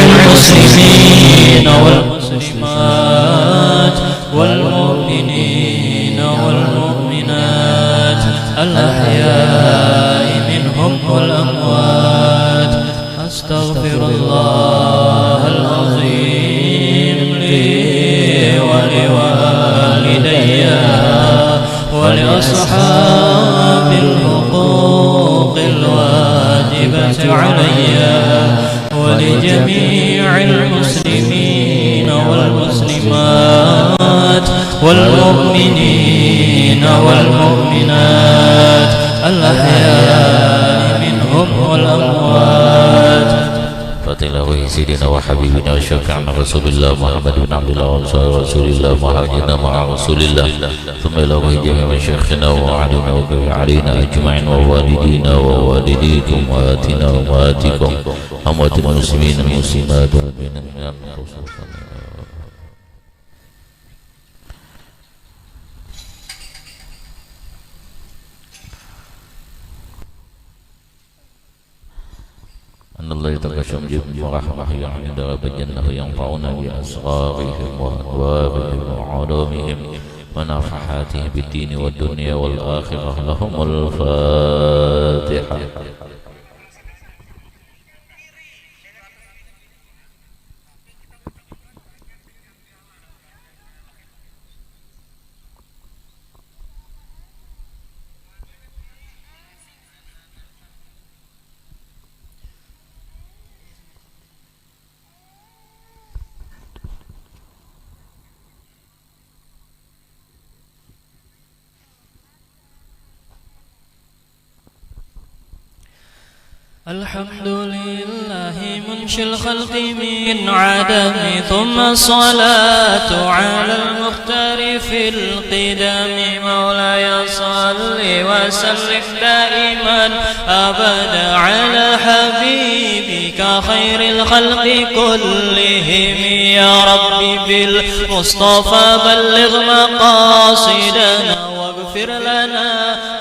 المسلمين والمسلمات والمؤمنين والمؤمنات الأحياء منهم والأموات. أستغفر الله العظيم لي ولوالدي ولأصحاب الحقوق الواجبة علي ولجميع المسلمين والمسلمات والمؤمنين والمؤمنات الأحياء منهم والأموات. فاتله سيدنا وحبيبنا وشفيعنا رسول الله محمد بن عبد الله وصحبه رسول الله مهاجرنا مع رسول الله ثم إلى جميع مشايخنا وعلمنا وكفى علينا أجمعين ووالدينا ووالديكم وآتنا وآتكم أموات المسلمين المسلمات أن الله يتقشم جبن ورحمه يعني درب الجنة ينفعنا بأسرارهم وأنوارهم وعلومهم ونفحاتهم بالدين والدنيا والآخرة. لهم الفاتحة. الحمد لله منشئ الخلق من عدم ثم الصلاة على المختار في القدم. مولاي صل وسلم دائما أبدا على حبيبك خير الخلق كلهم. يا ربي بالمصطفى بلغ مقاصدنا واغفر لنا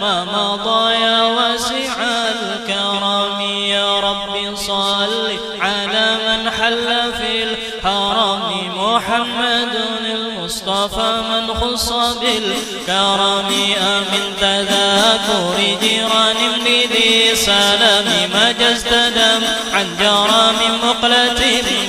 ما مضى يا واسع الكرم. يا رب صل على من حل في الحرم محمد المصطفى من خص بالكرم. أمن تذاكر جيران لذي سلام ما جزت دم عن جرام مقلة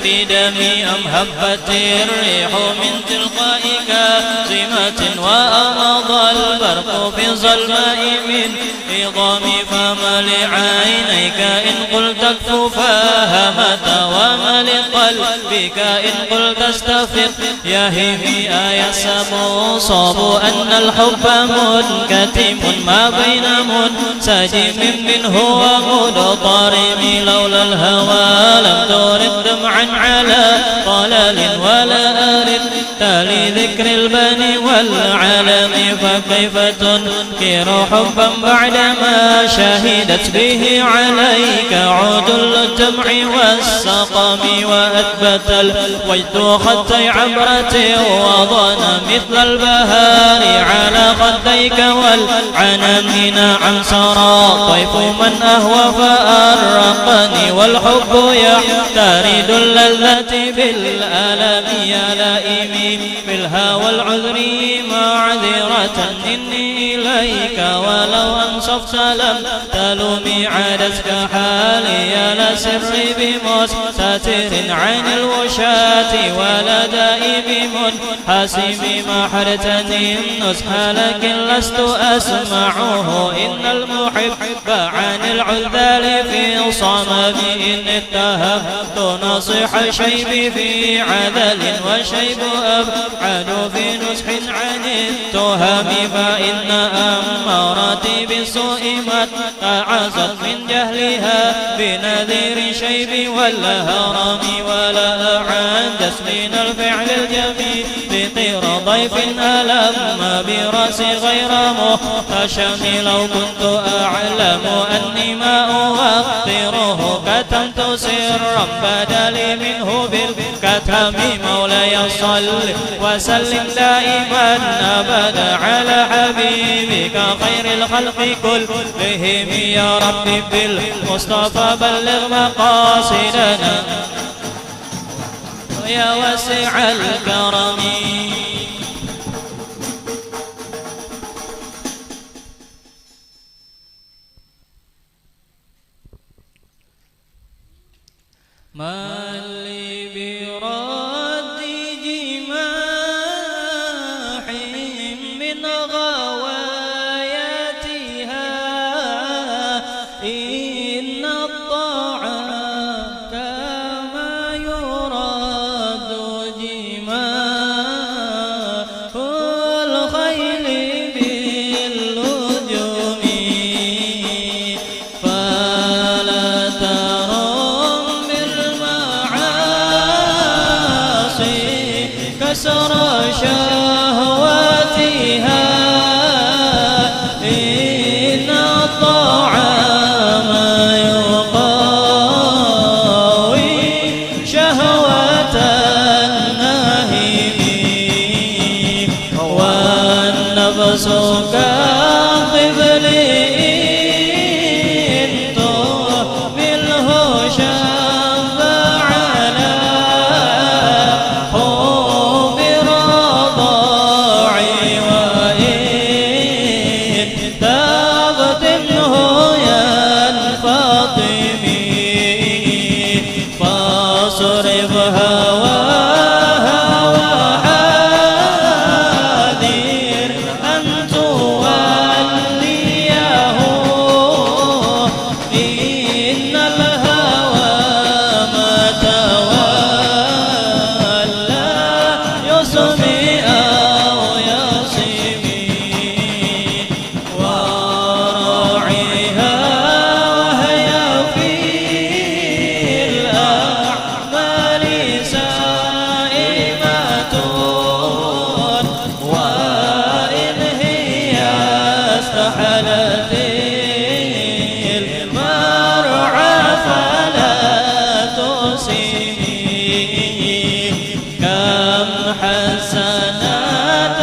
بدم. أم هبت الريح من تلقاء كاظمة وأمضى البرق في ظلماء من عظام. فما لعينيك إن قلت اكف فهمت وما لقلبك إن قلت استفق يهمي. أيحسب صاب أن الحب منكتم ما بين منسجم منه ومضطرم. لولا الهوى لم ترد دمعا على طلل ولا أرد لذكر البني والعلم. فكيف تنكر حبا بعدما شهدت به عليك عدل الجمع والسقم. وأثبت الوجد خطي عبرة وضن مثل البهار على خديك والعنم. نعم سرى طيف من أهوى فأرقني والحب يحترد اللذة بالألم. يا لائمي بالهوى العذر معذرة إني إليك ولو أنصفت لم تلومي. عدتك حالي لا سر بمستتر عن الوشاة ولا دائب منحسم. ما حرتني النصح لكن لست أسمعه إن المحب عن العذال في صمم. إن اتهمت نصح شيبي في عذل وشيب أبعد في نصح عن التهم. فإن أمارتي بالسوء ما أعزت من جهلها بنذير شيب والهرم. ولا أعدت من الفعل الجميل فطير ضيف ألم برأسي غير مهتشم لو كنت أعلم أني ما أوقره كتمت سرا بدلي منه بالكتم مولاي صل وسلم دائما أبدا على حبيبك خير الخلق كلهم يا ربي بالمصطفى بلغ مقاصدنا يا واسع الكرم ما لي برد جماح من غواياتها إن الطعام كما يرد جماح الخيل باللجوم فلا ترم كسر شهواتها إن الطعام يقوي شهوة النهم والنفس كالطفل إن تهمله شاب على فاصرف هواها وحاذر أن توليه إن الهوى ما تولى يصمي أو يصمي وراعيها وهي في الأعمال سائمة وإن هي استحلت المرعى فلا تسمي كم حسنات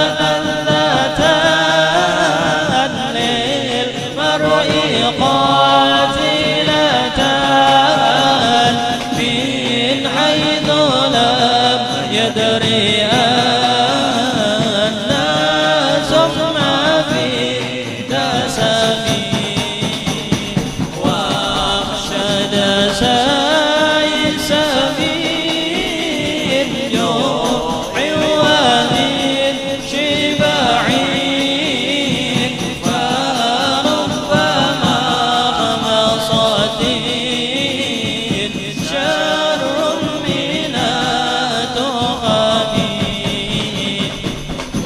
لذتان للمرء قاتلتان من حيث لم يدري أن سم في دسمي وأخشى دساء سمين جوع ومن شبع فربما خمصت شر من التقم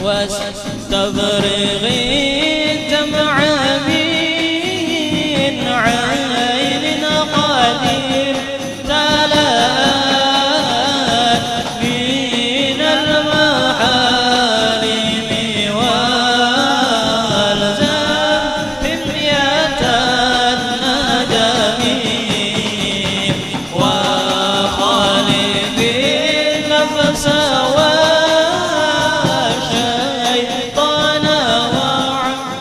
واستبرغ الدمع من عين قدير تلات من المحارم والزم حمية الندم وخالف النفس والشيطان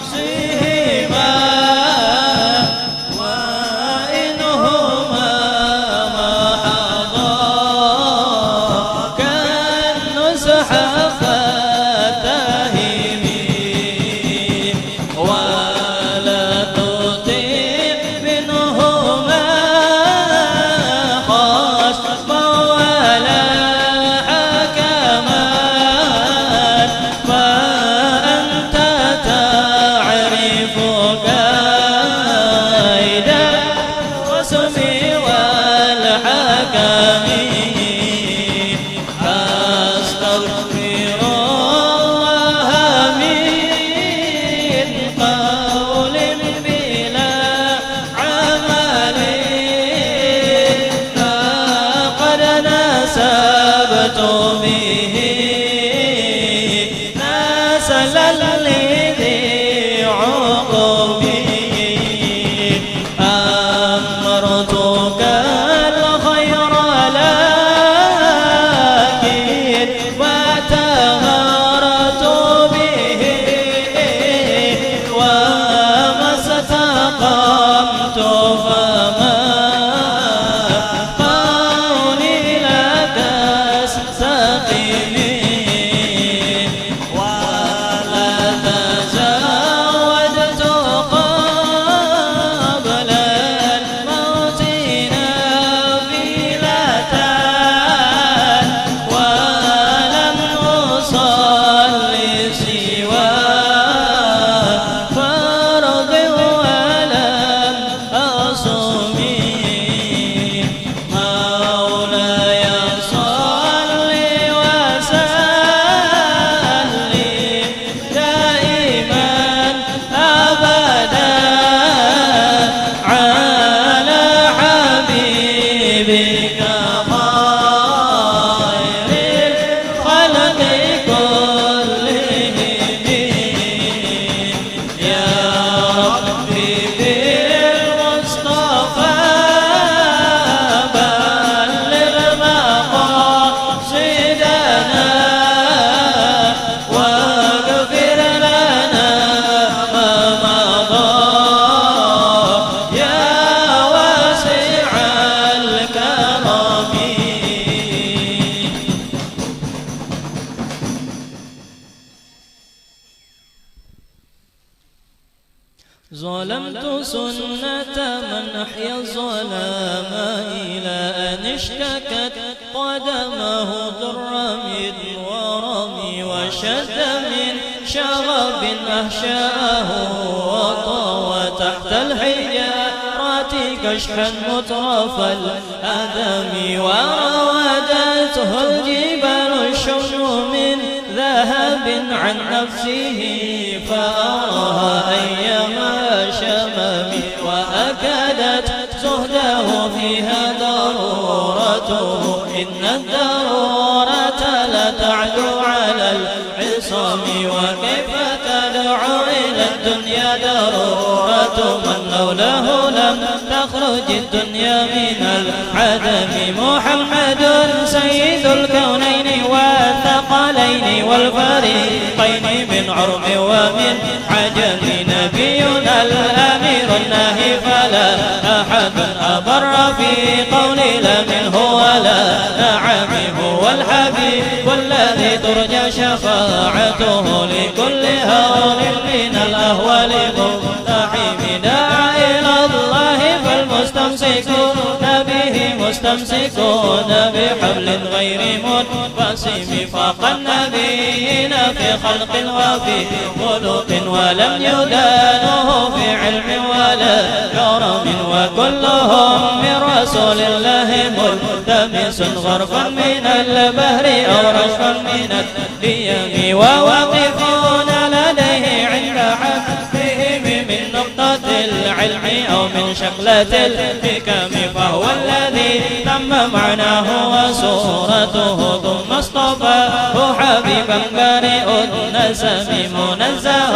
وعصيهما وإنهما ما حضا كالنزح فاتهمي ولا تطيع منهما خصما ولا حكما فأنت تعرف كيد الخصم والحكم أستغفر الله من قول بلا عمل لقد نسبت به من اشتكت قدمه ضر من ورم وشد من شغب أهشاه وطوى تحت الحجارات كشحا مترف الأدم وراودته الجبال الشم من ذهب عن نفسه فأراها أيما شمم وأكدت زهده فيها ضرورته إن الضرورة لتعدو على العصام وكيف تدعو إلى الدنيا ضرورة من لولاه لم تخرج الدنيا من العدم محمد سيد الكونين والثقلين والفريقين من عرب ومن عجم نبينا الأمير الناهي فلا أحد أبر في قول لا منه ولا نعم هو الحبيب والذي ترجى شفاعته لكل هول من الأهوال مقتحم داعي إلى الله فالمستمسكون به مستمسكون بحبل غير منفصم فاق النبيين في خلق وفي خلق ولم يدانه في علم ولا كرم وكلهم من رسول الله ملتمس غرفا من البحر أو رشفا من الديم وواقفون لديه عند حبهم من نقطة العلم أو من شكلة الحكم فهو الذي تم معناه وصورته ثم اصطفاه حبيبا بريء النسم منزه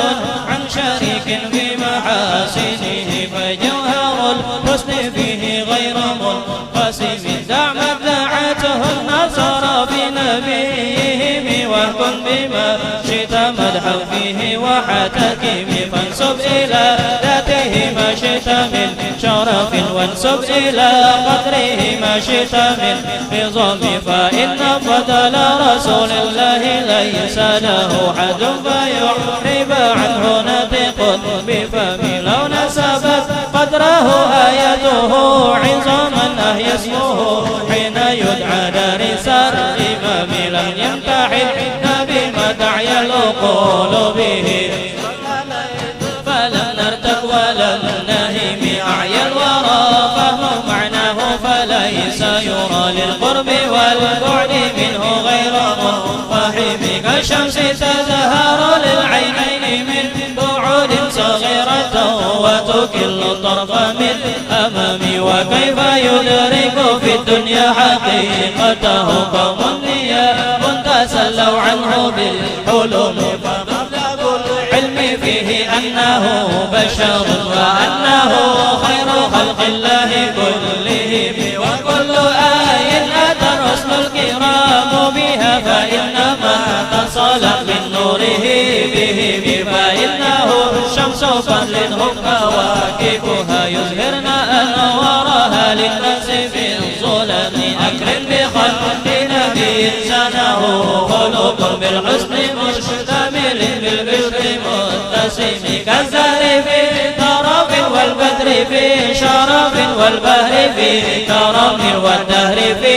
عن شريك في محاسنه فجوهر الحسن فيه غير منقسم دع مدعته النصارى بنبيهم واهكم بما شئت مدحا فيه وحتكم فانسب إلى ذاته ما شئت من شرف وانسب إلى قدره ما شئت من عظم فإن فضل رسول الله ليس له حد فيحرب عنه نطق بفم لو نسبت قدره آيته عظما أهي اسمه حين يدعى دارس الإمام لم يمتحن بما دعي العقول به فلم نرتق ولم نهم أعيا الورى فهم معناه فليس يرى للقرب والبعد منه غير منفحم كالشمس تزهر للعينين من بعد صغيرة وتكل الطرف من أمام وكيف يدرك في الدنيا حقيقته قوم نياب تسلوا عنه بالحلم فمبلغ العلم فيه أنه بشر وأنه خير خلق الله كلهم وكل آية أتى الرسل الكرام بها فإنما اتصل من نوره به فإنه شمس فضل هم كواكبها يزهرن أنوارها للناس في الظلم أكرم بخلق نبي سنه خلق بالحسن مشتمل بالبشر متسم كالزهر في طرف والبدر في شرف والبهر في كرم والدهر في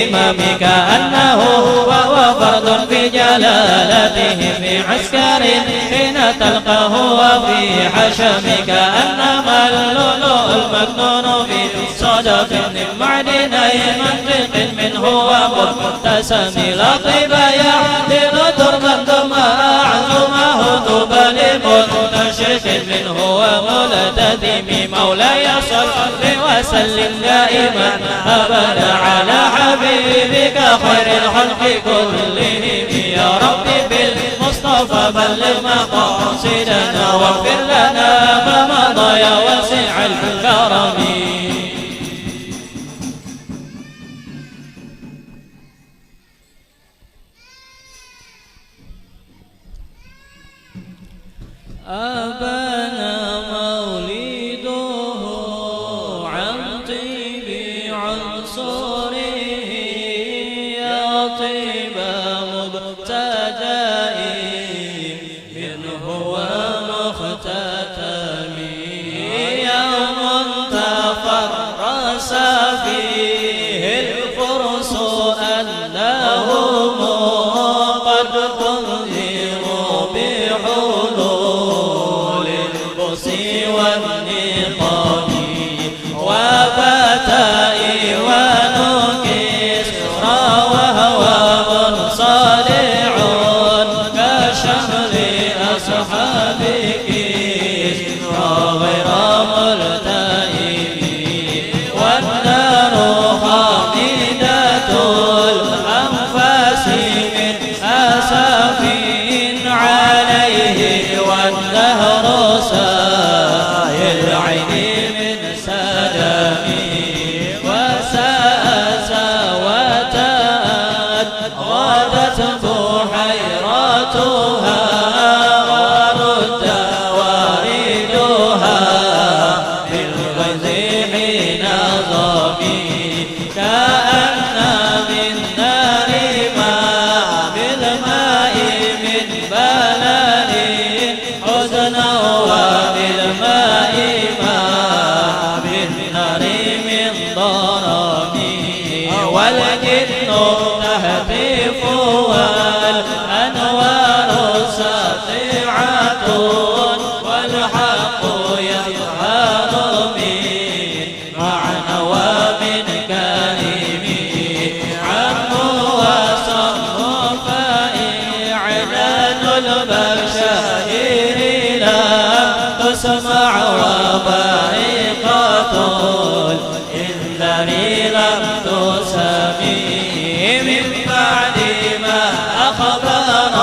همم كأنه وهو فرد في جلالته في عسكر حين تلقاه وفي حشم كأنما اللؤلؤ المكنون في صدف من معدن منطق منه ومبتسم لطيب يعدل تربا ثم أعظمه طوبى لمنتشق منه وملتزم مولاي صل وسلم دائما أبدا على حبيبك خير الخلق كلهم يا رب بالمصطفى بلغ مقاصدنا واغفر لنا ما مضى يا واسع الكرم أبانا مولده عن طيب عنصره يا طيب مبتدأ منه ومختتم يوم تفرس فيه والجن تهتف والأنوار ساطعة والحق يظهر من معنى ومن كريم عم وصم فإعلان البشائر لم تسمع وبريقة الإنذار لم تسمع من بعد ما أخبر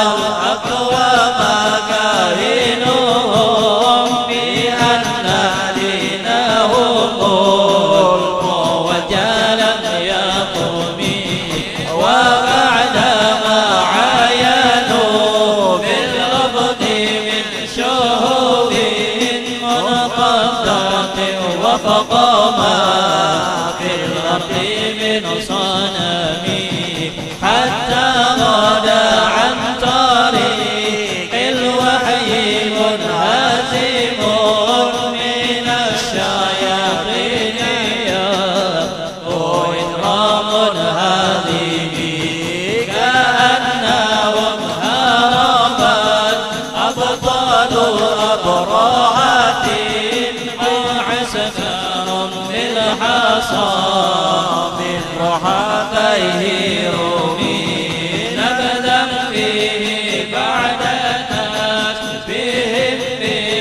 الأقوى مكارنهم بأن دينهم موجلا يقوم وبعدما عاينوا بالغبط من شهود منقضة وفق ما في الأرض من صنم حتى غدا عن طريق الوحي منهزم من الشياطين وإكرام هذه كأنهم هربت أبطال أبراهات عسكر بالحصى من رحاتيه رومي نبذا فيه بعد تشبيه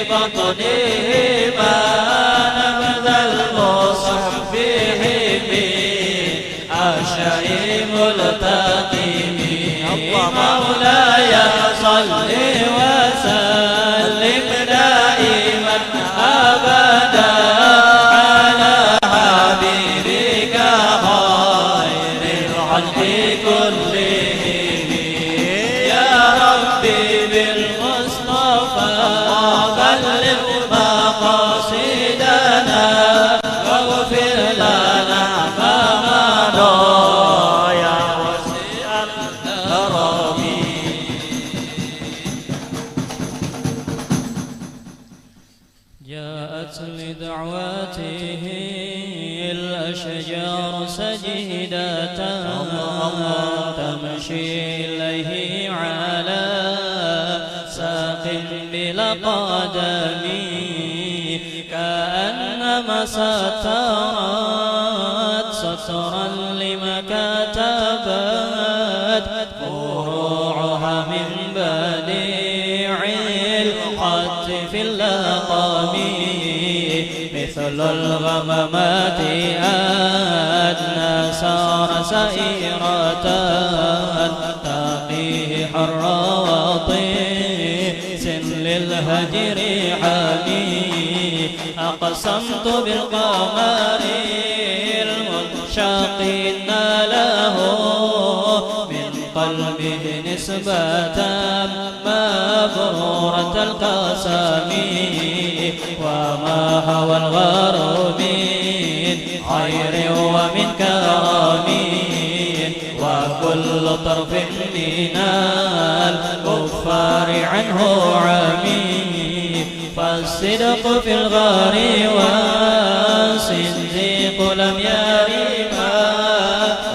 ببطنهما نبذ المصحف فيه بالأشياء ملتقم مولاي صل وسلم دائما أبدا على حبيبك خير الخلق كلهم يا ربي بالمصطفى بلغ مقاصدنا واغفر لنا ما مضى يا واسع الكرم. جاءت لدعواته الأشجار سجدة تمشي إليه على ساق بلا قدم كأنما سترت سترا لما كتبت فروعها من بديع الخط في اللقم مثل الغمامات أدنى سار سائرة تقيه حر وطيس للهجر حمي أقسمت بالقمر المنشق إن له من قلبه نسبة مبرورة القسم وما هوى الغرب من خير ومن كرم وكل طرف من الكفار عنه عمي فالصدق في الغار والصديق لم يرما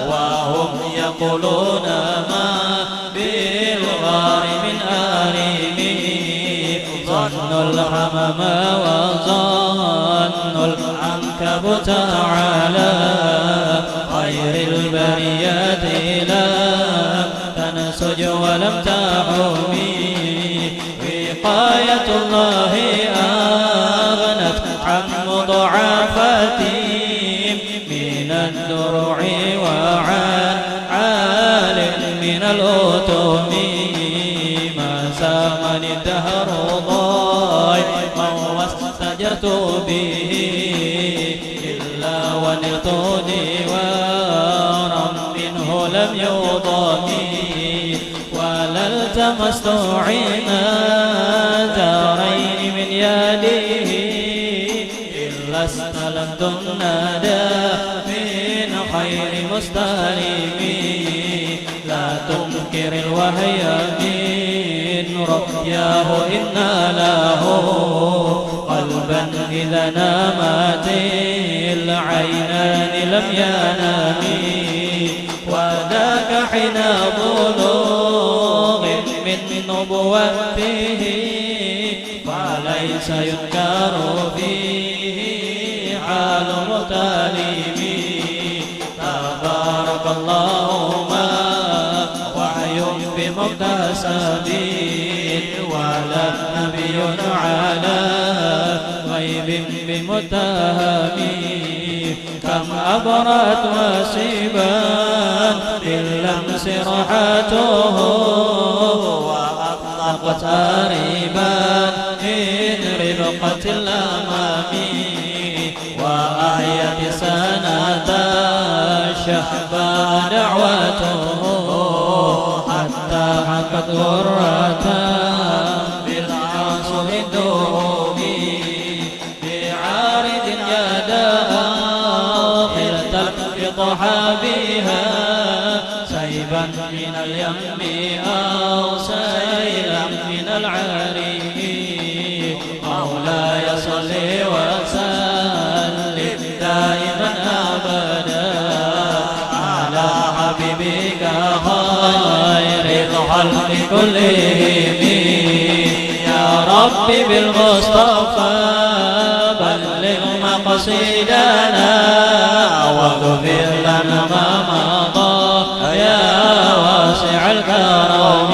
وهم يقولون ما بالغار من آرم ظن الحمام وظن العنكبوت على خير البريات لم تنسج ولم تحمي وقاية الله أغنت عن مضاعفتهم من الدروع وعن عال من الأتم ما سامن الدهر ضيما واستجرت به إلا ونلت ديوارا منه لم يضامي ولا التمست عنا دارين من يده إلا استلمت الندى من خير مستلم لا تنكر الوهي من رؤياه إن له قلبا إذا نامت العينان لم ينام حين بلوغ من نبوته فليس يذكر فيه حال متالم تبارك الله ما وحي بمكتسب ولا نبي على غيب بمتهم كم أبرت وسيبا باللمس رحته وأطلقت أريبا من ربقة الأمام وأحيت سنة شهبا دعوته حتى حكت غرة بالعاصر الدوم بعارض جداء تلتقط بها سيبا من اليم أو سيلا من العريم مولاي صل وسلم دائما أبدا على حبيبك خير الخلق كلهم يا رب بالمصطفى بلغ مقصدنا واغفر لنا ما مضى يا واسع الكرم.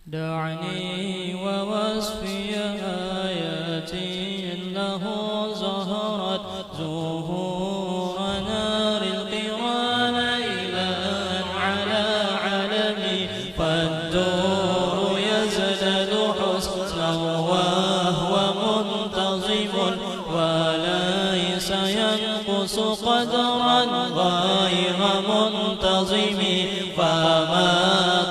دعني ووصفي آيات له ظهرت زهور نار القرى ليلا على علمي فالدور يزداد حسنا وهو منتظم وليس ينقص قدرا غير منتظم فما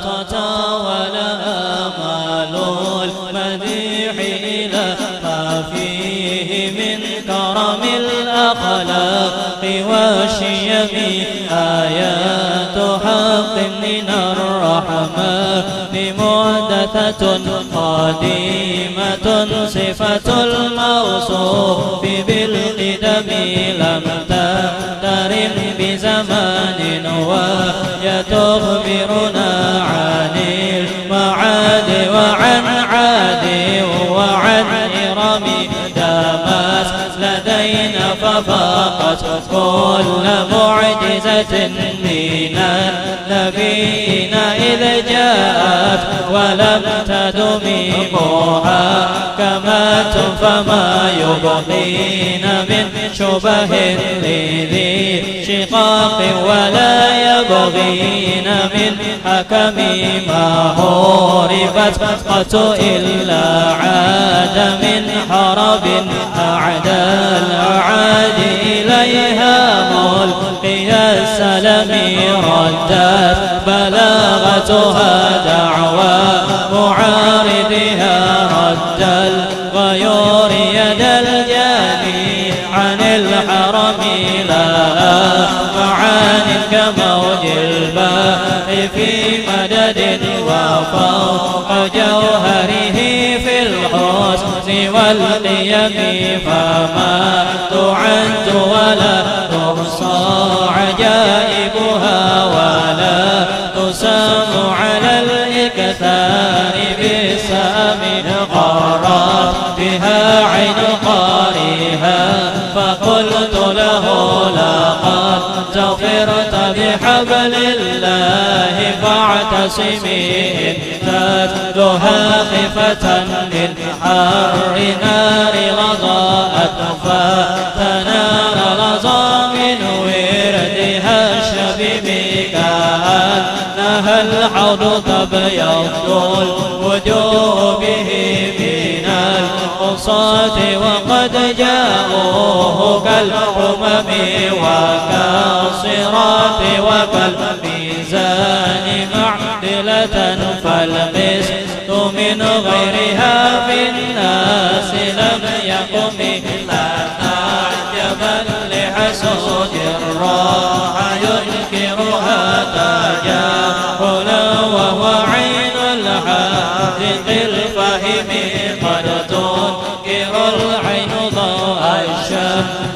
تطاول آمال المديح إلى ما فيه من كرم الأخلاق والشيم آيات حق من الرحمن محدثة قديمة صفة الموصوف بالقدم لم تقترن بزمان وهي تخبرنا عن المعاد وعن عاد وعن إرم دامت لدينا ففاقت كل معجزة من النبيين إذ جاءت ولم تدم محاكمات فما يبقين من شبه لذي شقاق ولا يبغين من حكم ما هربت قط إلا عاد من حرب أعدى الأعاد إليها ملقي السلام ردت بلاغتها دعوى معارضها رد الغيور يد الجاني عن الحرم لا معان كموج البحر في مدد وفوق جوهره في الحسن والقيم فما تعد ولا تحصى عجائبها ولا تسام على الإكثار بسام قرت بها عين قارئها فقلت له لقد زفرت بحبل الله فاعتصمي تتلها خفة للحر نار لظاءت فتنار لظى من وردها الشبيب كأنها الحوض تبيض الوجوه به من القصاة وقد جاءوه كالأمم وكالصراط وكالميزان معدلة فالقسط من غيرها في الناس لم يقم لا تعجبا لحسود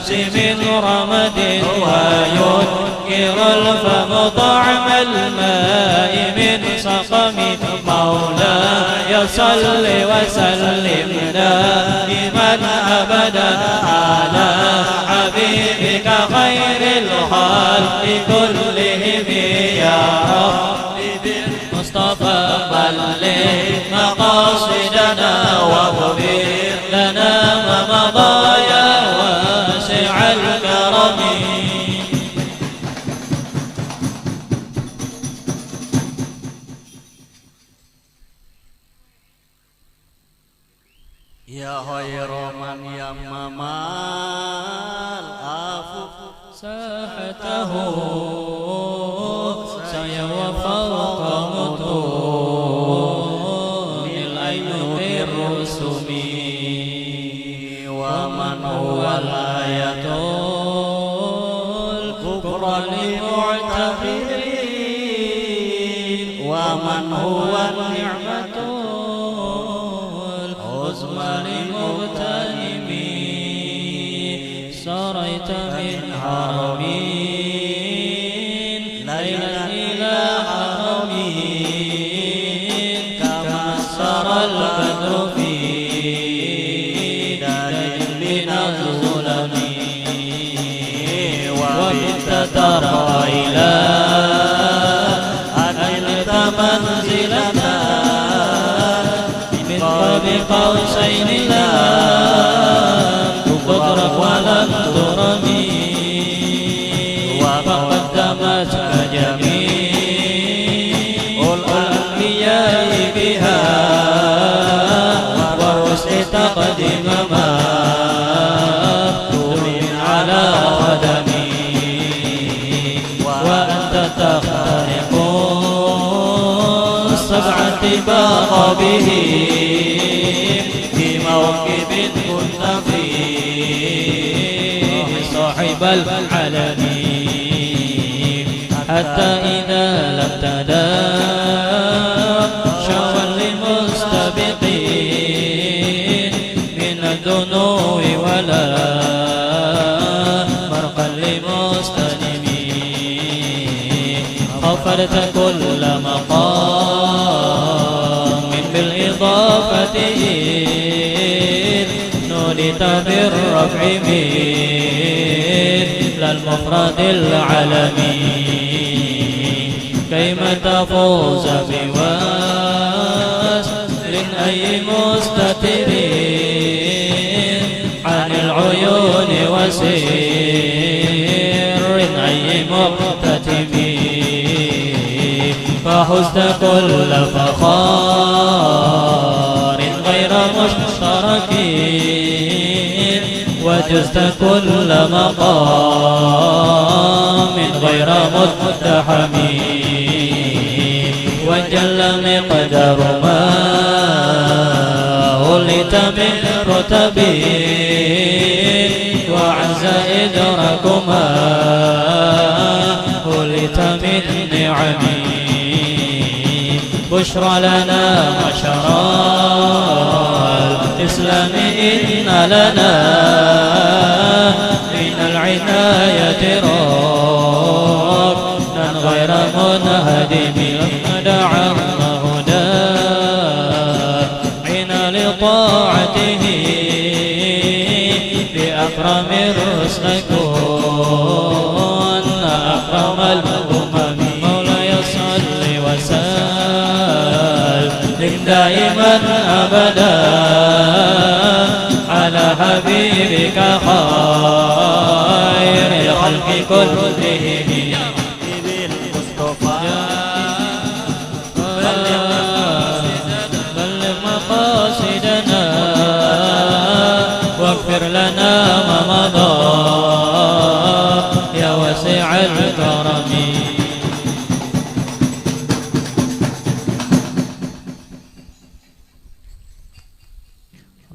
الشمس من رمد وينكر الفم طعم الماء من سقم مولاي صل وسلم دائما أبدا على حبيبك خير الخلق كلهم يا رب بالمصطفى بلغ مقاصدنا واغفر لنا ما مضى يا واسع الكرم. يا خير من يمم العفو ساحته سيوى فوق متون الأيق الرسم ومن هو الآية الكبرى للمعتبرين ومن هو النعمة العظمى للمغتنمين سريت من حرمين ليلا إلى حرمين كما سرى البدر في دار من الظلم وبت ترى إلى أن نلت منزلنا من قاب قوسين لا تدرك ولم ترمي وقدمتك جميع الأنبياء بها والرسل تقدم ما تؤمن على قدمي وأنت تخترق السبعة باق به في موكب كنت فيه صاحب العلم حتى إذا لم تدام شوى لمستبقين من الدنو ولا مرقا لمستلمين غفرت كل مقام بالإضافة نودت بالرفع مثل المفرد العالمي كيما تفوز بواسل أي مستترين عن العيون وسير أي مقتتمين فحزت كل فخار غير مشتركين وجزت كل مقام غير متحمين وجل مقدار ما ولت من رتبين وعز إدراك ما ولت من نعمين بشرى لنا معشرا الإسلام إن لنا من العناية ركنا غير منهدم دعا هدى حين لطاعته بأكرم الرسل كن أكرم الأمم مولاي صل وسلم دائما أبدا على حبيبك خير الخلق كلهم بلغ مقاصدنا واغفر لنا ما مضى يا واسع الكرم.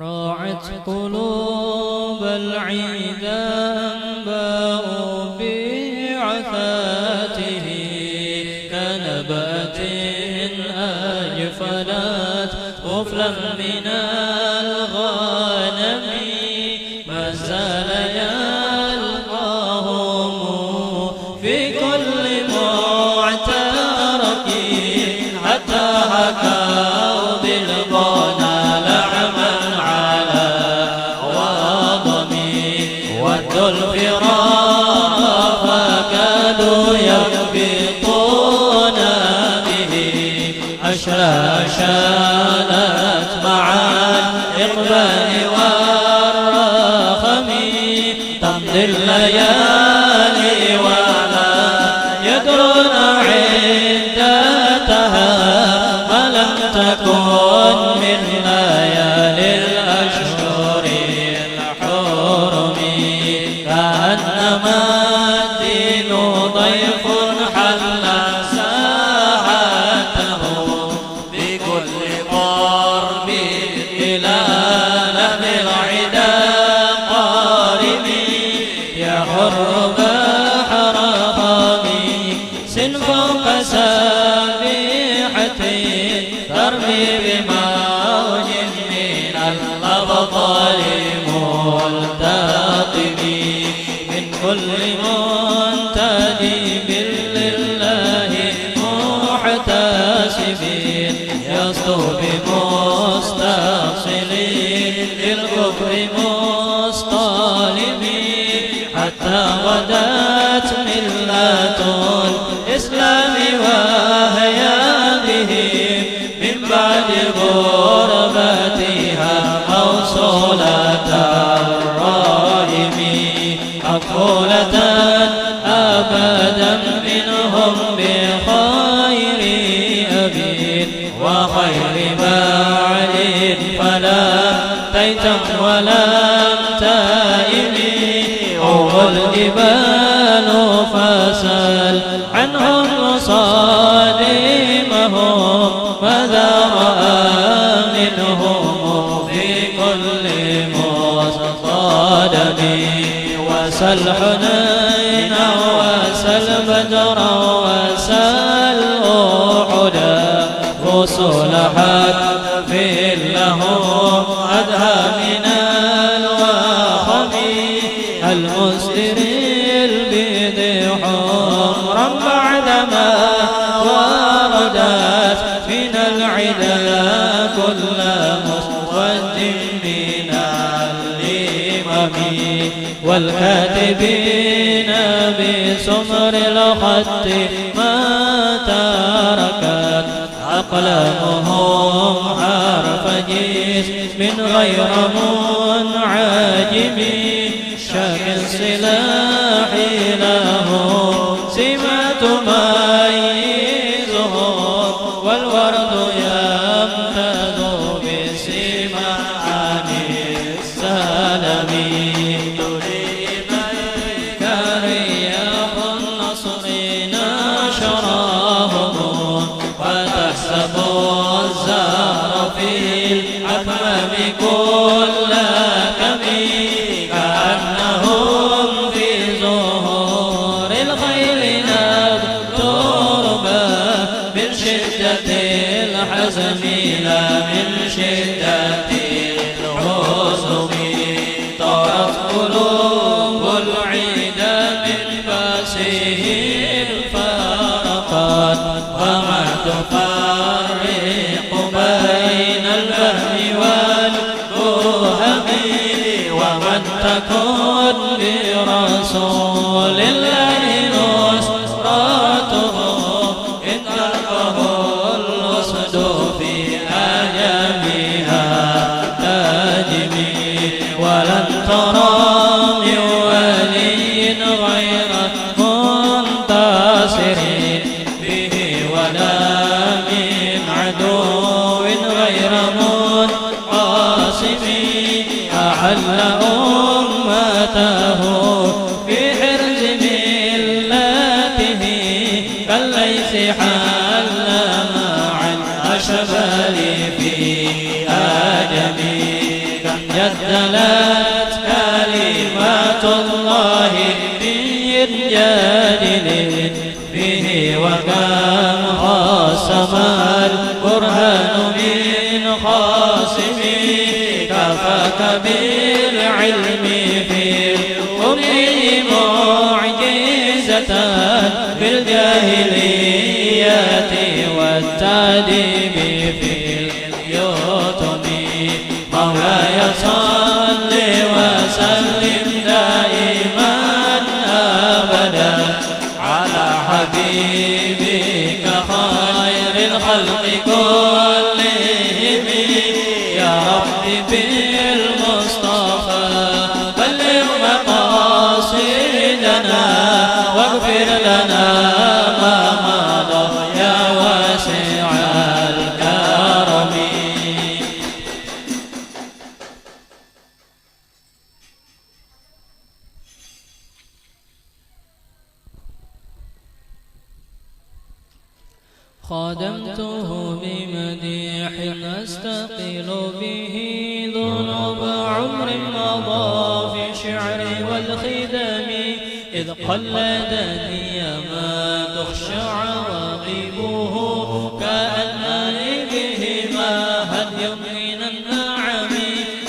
راعت قلوب العيدا أنباء بعثاته كنبات أجفلت غفلا من الغنم ما زال ودوا الفرار فكادوا يربطون به أشاشانت مع الإقبال والرخم تمضي الليالي ولا يدرون عدتها ولم تكن من ليالي الأشهر الحرم كأنما الدين ضيف حل ساعته بكل قرب إلى لهب العدا قارب يحر بحر خميس فوق سابحة ترمي بموج من الأبطال ملتقم من كل منتدب لله محتسبين يسطو بمستأصلين للكفر مصطلبين حتى غدت ملة الإسلام وهي بهم من بعد غربتها موصولة الرائم مقولة أبدا منهم بخير أبي وخير بعد فلا تيتم ولا تائم هم الجبال فسل عنهم صادمهم ماذا رأى منهم في كل مصطدم وسل حنين وسل بدرا وسل أحدا رسل حتف لهم أدهى من الوخم المسدر البيض حمرا بعدما وردت من العدا كل مسود من الإمم والكاتبين بسمر الخط ما تركت أقلامهم حرف جسم غير منعجم شاك السلاح لهم سمة تميزهم والورد يمتد بسمة عن السلم تريد رياح النصر نشراهم وتحسب الزهر في الأكمام كل كمين كأنهم في زهور الخيل نبتربا من شدة الحزن لا من شدة الحزن طارت قلوب العدا من باسهم فرقت وما تفرق بين الفهم والوهم ومن تكن برسول الله نصرته إن تركه الأسد في أجمها تاجمي ولن ترى من ولي غير منتصر به ولا من عدو غير منقاسم أحل أمته في حرز ملته كالليث حل مع الأشبال في آدم كم جدلت كلمات الله من جادل به وكم خاصم البرهان من خاصم كفاك بالعلم في الأمي معجزة في الجاهليات والتأديب في اليتم مولاي صل وسلم دائما حبيبك خير الخلق كلهم يا ربي بالمصطفى بلغ مقاصدنا واغفر لنا ما مضى يا واسع الكرم. خدمته بمديح أستقيل به ذنوب عمر مضى في الشعر والخدم إذ قلدني ما تخشى عواقبه كأنني بهما هدي من النعم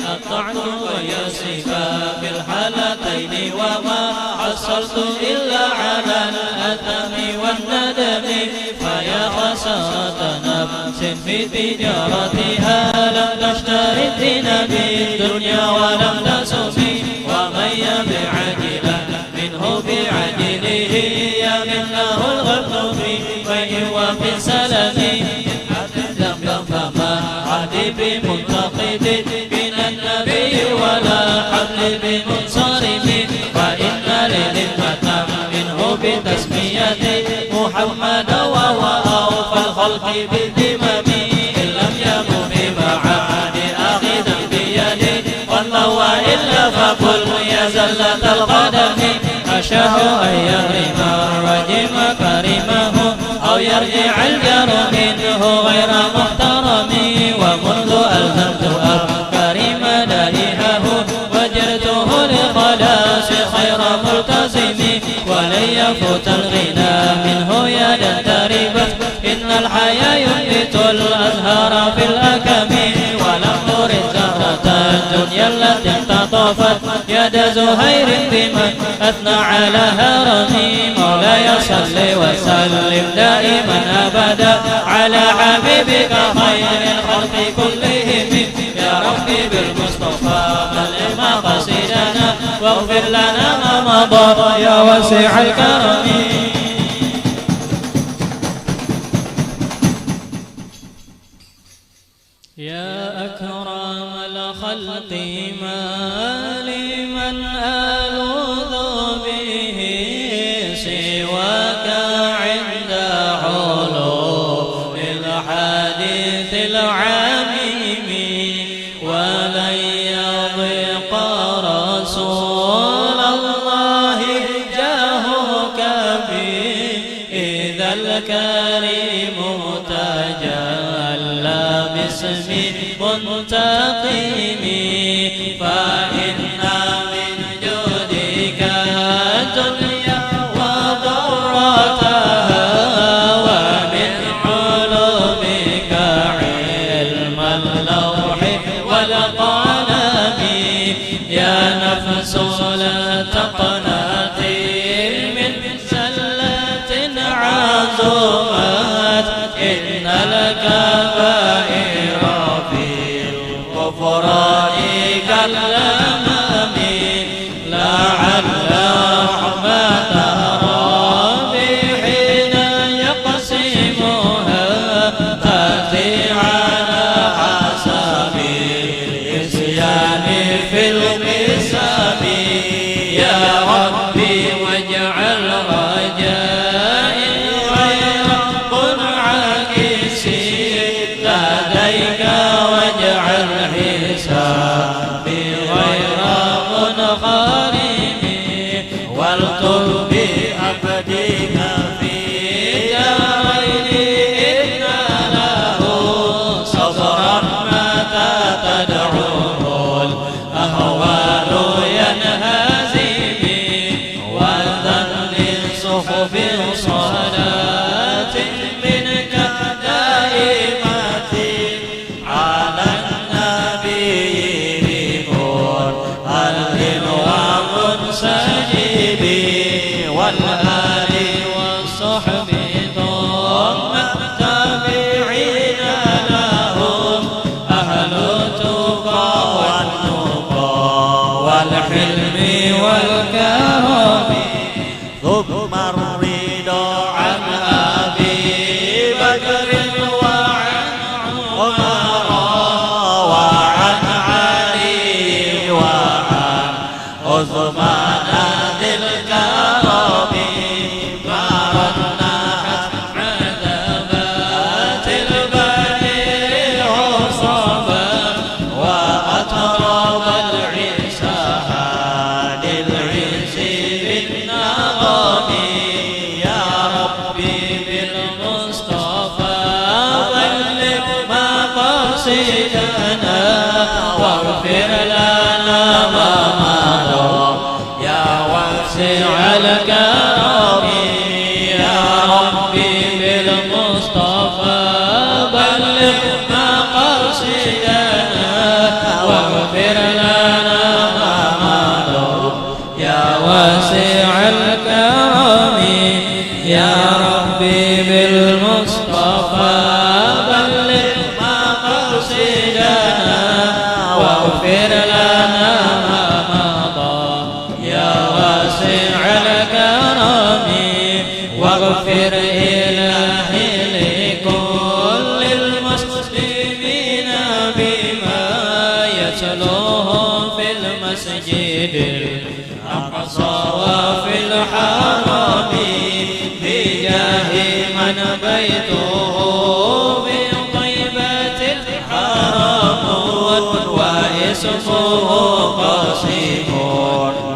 أطعت ويصفا في الحالتين وما حصلت إلا على الأثم والندم فيا خسارة نفس في تجارتها لم تشتري الدين بالدنيا ولم تسمي ومن يبع عاجلا منه بعجله يمنه الغبن في بيع وفي سلم ذنبا فما عهد بمنتقد من النبي ولا حبل بمنصرم فإن للذمة منه بتسمية محمد وهو أوفى الخلق بالذمم إن لم يكن بمعاد آخذا بيده والله إلا فقل يا زلة القدم أشاه أن يغرم الرجم كريمه أو يرجع الجر منه غير محترم ومنذ ألزمت أفكاري مدائحه وجرته لخلاص خير ملتزم ولن يفوت الغنى منه يدا تربت إن الحياة ينبت الأزهار في الأكم ولم ترد زهرة الدنيا التي اختطفت يد زهير بمن أثنى على هرمي مولاي صل وسلم دائما أبدا على حبيبك خير الخلق كلهم يا ربي بالمصطفى بلغ مقاصدنا واغفر لنا ما مضى يا واسع الكرم. يا أكرم الخلق ما لمن ألوذ به سواك عند حلول الحديث العميم ولن يضيق رسول الله جاهك به إذا الكريم تجلى باسم منتقم فإن من جودك الدنيا وضرتها ومن علومك علم اللوح والقلم يا نفس لا تقنطي من زلة عظمت إن الكبائر في الغفران كالأمام لعل رحمة ربي حين يقسمها تأتي على حسب الإسيان في القسم يا ربي واجعل رجائي غير منعكس لديك واجعل حسابي غير منخرم والطب بعبدك في دارين إن له صبرا متى تدعوه الأهوال ينهزم وذل صحب صلاة منك دائمة على النبي هل ومنسجب والآل والصحب ثم التابعين لهم أهل التقى والنقى والحلم والكرم ثم الرضا عن واسع الكرم يا ربي بالمصطفى بلغ مقاصدنا واغفر لنا ما مضى يا واسع الكرم يا ربي بالمصطفى بلغ مقاصدنا واغفر لنا ما مضى يا واسع الكرم واغفر إلهي لكل المسلمين بما يتلوه في المسجد الأقصى وفي الحرم بجاه من بيته بطيبة الحرم واسمه قاسم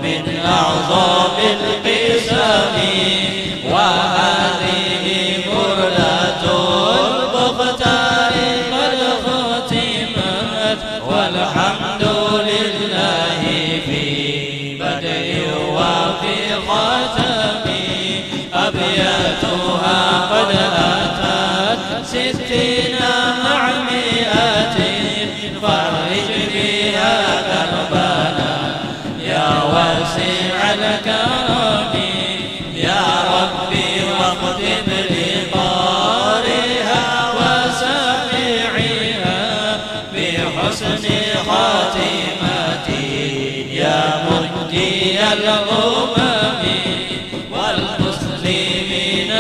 من أعظم القسم وهذه بردة المختار قد ختمت والحمد لله في بدء وفي ختم أبياتها قد أتت 60 مع 100 فرج بها كربنا يا واسع الكرم يا ربي واختم لقارئها وسامعها بحسن خاتمتي يا منجي الأمم والمسلمين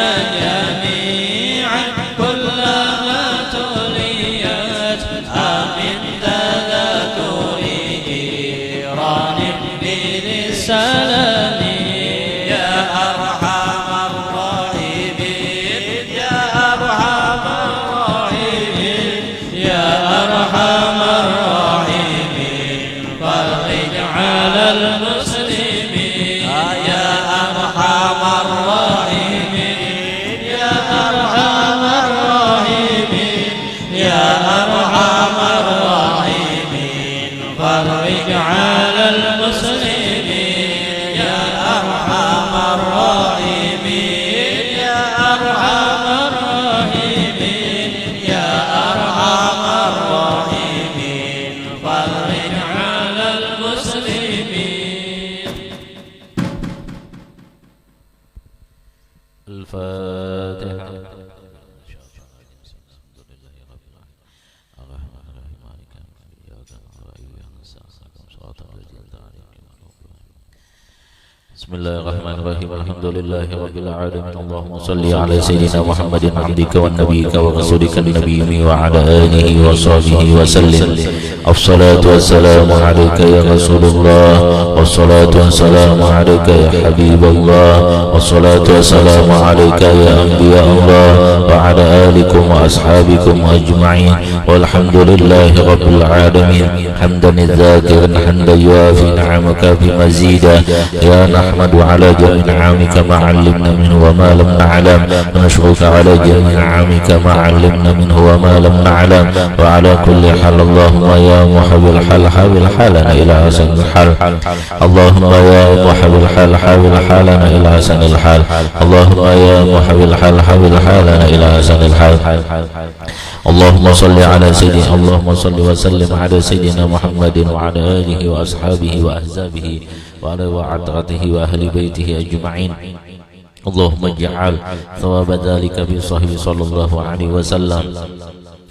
جميعا كلما تليت آمن تذكر جيران بالسلام يا أرحم الراحمين يا أرحم الراحمين يا أرحم الراحمين فرج على المسلمين يا أرحم الراحمين يا أرحم الراحمين يا أرحم الراحمين فرج على المسلمين يا أرحم الراحمين يا أرحم الراحمين يا أرحم الراحمين فرج على المسلمين. الفاتحة. بسم الله الرحمن الرحيم الحمد لله رب العالمين اللهم صل على سيدنا محمد عبدك ونبيك ورسولك النبي وعلى آله وصحبه وسلم. الصلاة والسلام عليك يا رسول الله والصلاة والسلام عليك يا حبيب الله والصلاة والسلام عليك يا أنبياء الله وعلى آلكم وأصحابكم أجمعين والحمد لله رب العالمين حمدا الذاكرا حمدا يوافي نعمك في مزيدا يا نحمد على جميع نعمك ما علمنا منه وما لم نعلم ونشكرك على جميع نعمك ما علمنا منه وما لم نعلم وعلى كل حال اللهم يا محب الحال حاول حالنا إلى حسن الحال اللهم يا محب الحال حاول حالنا إلى حسن الحال اللهم يا محب الحال حاول حالنا إلى حسن الحال اللهم صل على سيدنا اللهم صل وسلم على سيدنا محمد وعلى آله وأصحابه وأحزابه وعلى وعترته وأهل بيته أجمعين اللهم اجعل ثواب ذلك في صحبه صلى الله عليه وسلم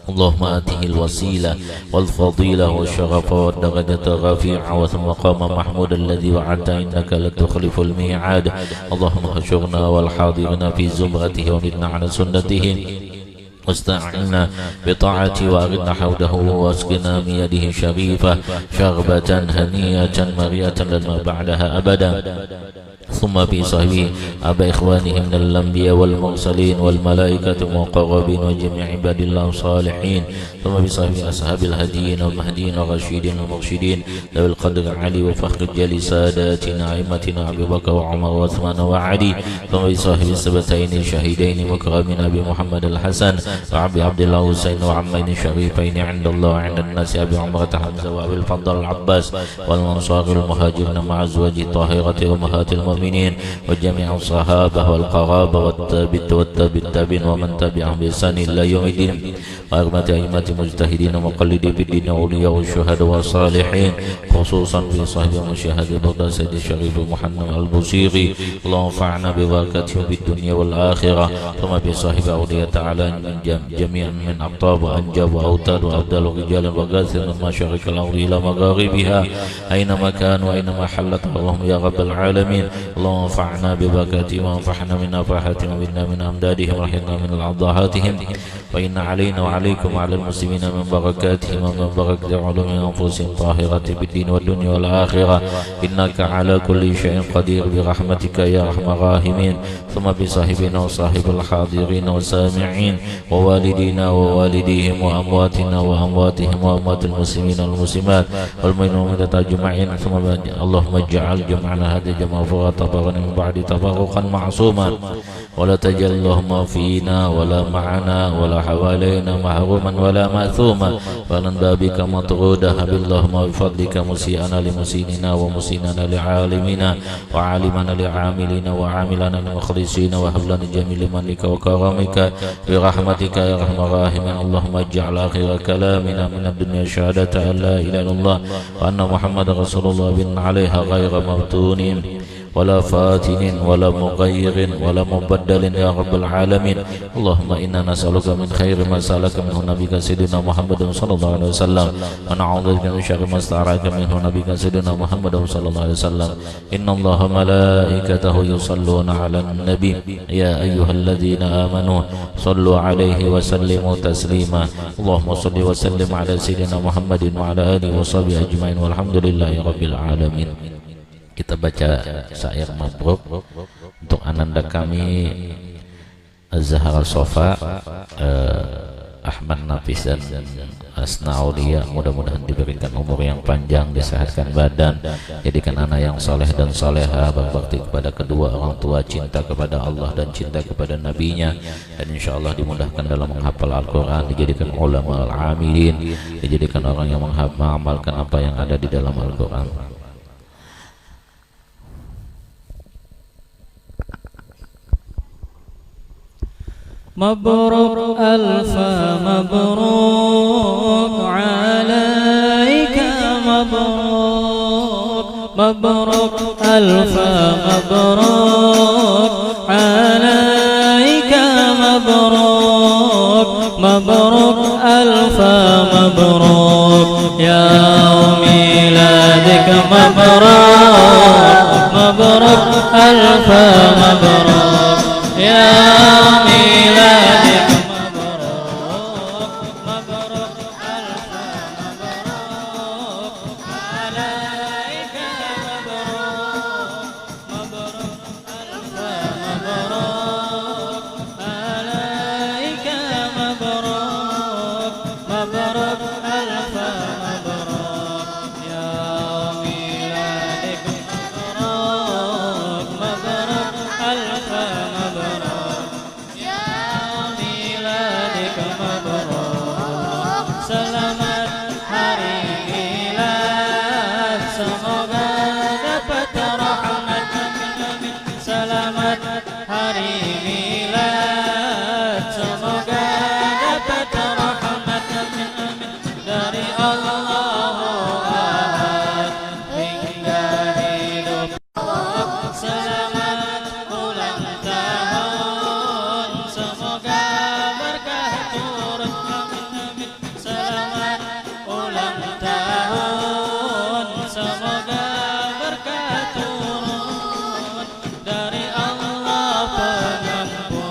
اللهم آته الوسيلة والفضيلة والشرف والدرجة الرفيعة والمقام محمود الذي وعدت إنك لا تخلف الميعاد اللهم احشرنا والحاضرين في زمرته ومتنا على سنته واستعنا بطاعته وأغنى حوله واسقنا من يده الشريفة شربة هنية مرية لما بعدها أبدا ثم في صحبه أبا إخوانه من الأنبياء والمرسلين والملائكة المقربين وجميع عباد الله الصالحين ثم في صحبه أصحاب الهديين والمهديين والرشيدين والمرشدين ذوي القدر العلي وفخر الجلي ساداتنا أئمتنا أبي بكر وعمر وعثمان وعلي ثم في صحبه السبتين الشهيدين مكرمين أبي محمد الحسن وأبي عبد الله حسين وعمين الشريفين عند الله وعند الناس أبي عمرة حمزة وأبي الفضل العباس والأنصار المهاجرين مع أزواج الطاهرة وأمهات المؤمنين والمؤمنين وجميع الصحابة والقرابة والتابعين ومن تبعهم بإحسان إلى يوم الدين وأئمة المجتهدين ومقلدين بالدين وأولياء والشهداء والصالحين خصوصا في صاحب المشاهد بغداد سيد الشريف محمد البصيري اللهم انفعنا ببركته في الدنيا والآخرة ثم بصاحب أولياء تعالى جميعا من أقطاب وأنجاب وأوتاد وأبدال رجال وغاثر من مشارق الأرض إلى مغاربها أينما كانوا وأينما حلت اللهم يا رب العالمين اللهم انفعنا ببركاتهم وانفعنا من نفحاتهم ومنا من أمدادهم ورحمنا من عضاهاتهم وإن علينا وعليكم وعلى المسلمين من بركاتهم ومن بركة علوم أنفسهم طاهرة بالدين والدنيا والآخرة إنك على كل شيء قدير برحمتك يا أرحم الراحمين ثم بصاحبنا وصاحب الحاضرين والسامعين ووالدينا ووالديهم وأمواتنا وأمواتهم وأموات المسلمين والمسلمات والمؤمنين أجمعين ثم اللهم اجعل جمعنا هذا جمع فرقا من بعد تفرقا معصوما ولا تجعل اللهم فينا ولا معنا ولا حوالينا محروما ولا مأثوما ولن بابك مطرودا اللهم بفضلك مسيئنا لمسيئنا ومسيئنا لعالمنا وعالمنا لعاملنا وعاملنا لمخلصين وهب لنا جميل منك وكرمك برحمتك يا ارحم الراحمين اللهم اجعل اخر كلامنا من الدنيا شهادة ان لا اله الا الله وان محمد رسول الله بن عليها غير مفتون ولا فاتن ولا مغير ولا مبدل يا رب العالمين اللهم إنا نسألك من خير ما سألك منه نبيك سيدنا محمد صلى الله عليه وسلم ونعوذ بك من شر ما استعاذك منه نبيك سيدنا محمد صلى الله عليه وسلم إن الله ملائكته يصلون على النبي يا أيها الذين آمنوا صلوا عليه وسلموا تسليما اللهم صل وسلم على سيدنا محمد وعلى آله وصحبه أجمعين والحمد لله رب العالمين. Kita baca syair mabruk untuk ananda kami Az-Zahra Sofa, Ahmad Nafis dan Asna Aulia. Mudah-mudahan diberikan umur yang panjang, disehatkan badan, jadikan anak yang soleh dan soleha, berbakti kepada kedua orang tua, cinta kepada Allah dan cinta kepada Nabi-Nya, dan insya Allah dimudahkan dalam menghafal Al-Quran, dijadikan ulama al-amilin, dijadikan orang yang mengamalkan apa yang ada di dalam Al-Quran. مبروك ألف مبروك عليك مبروك مبروك ألف مبروك عليك مبروك مبروك ألف مبروك يوم ميلادك مبروك مبروك ألف مبروك يا ميلادك مبروك مبروك ألف مبروك عليك مبروك مبروك ألف مبروك عليك مبروك مبروك ألف مبروك يا ميلادك مبروك مبروك ألف مبروك يا ميلادك مبروك selamat hari milad semoga dapat rahmat amin selamat hari milad semoga dapat rahmat amin dari Allah Ahad hingga hidup selamat ulang tahun semoga berkah turun amin selamat ulang tahun semoga berkah turun dari Allah pengampun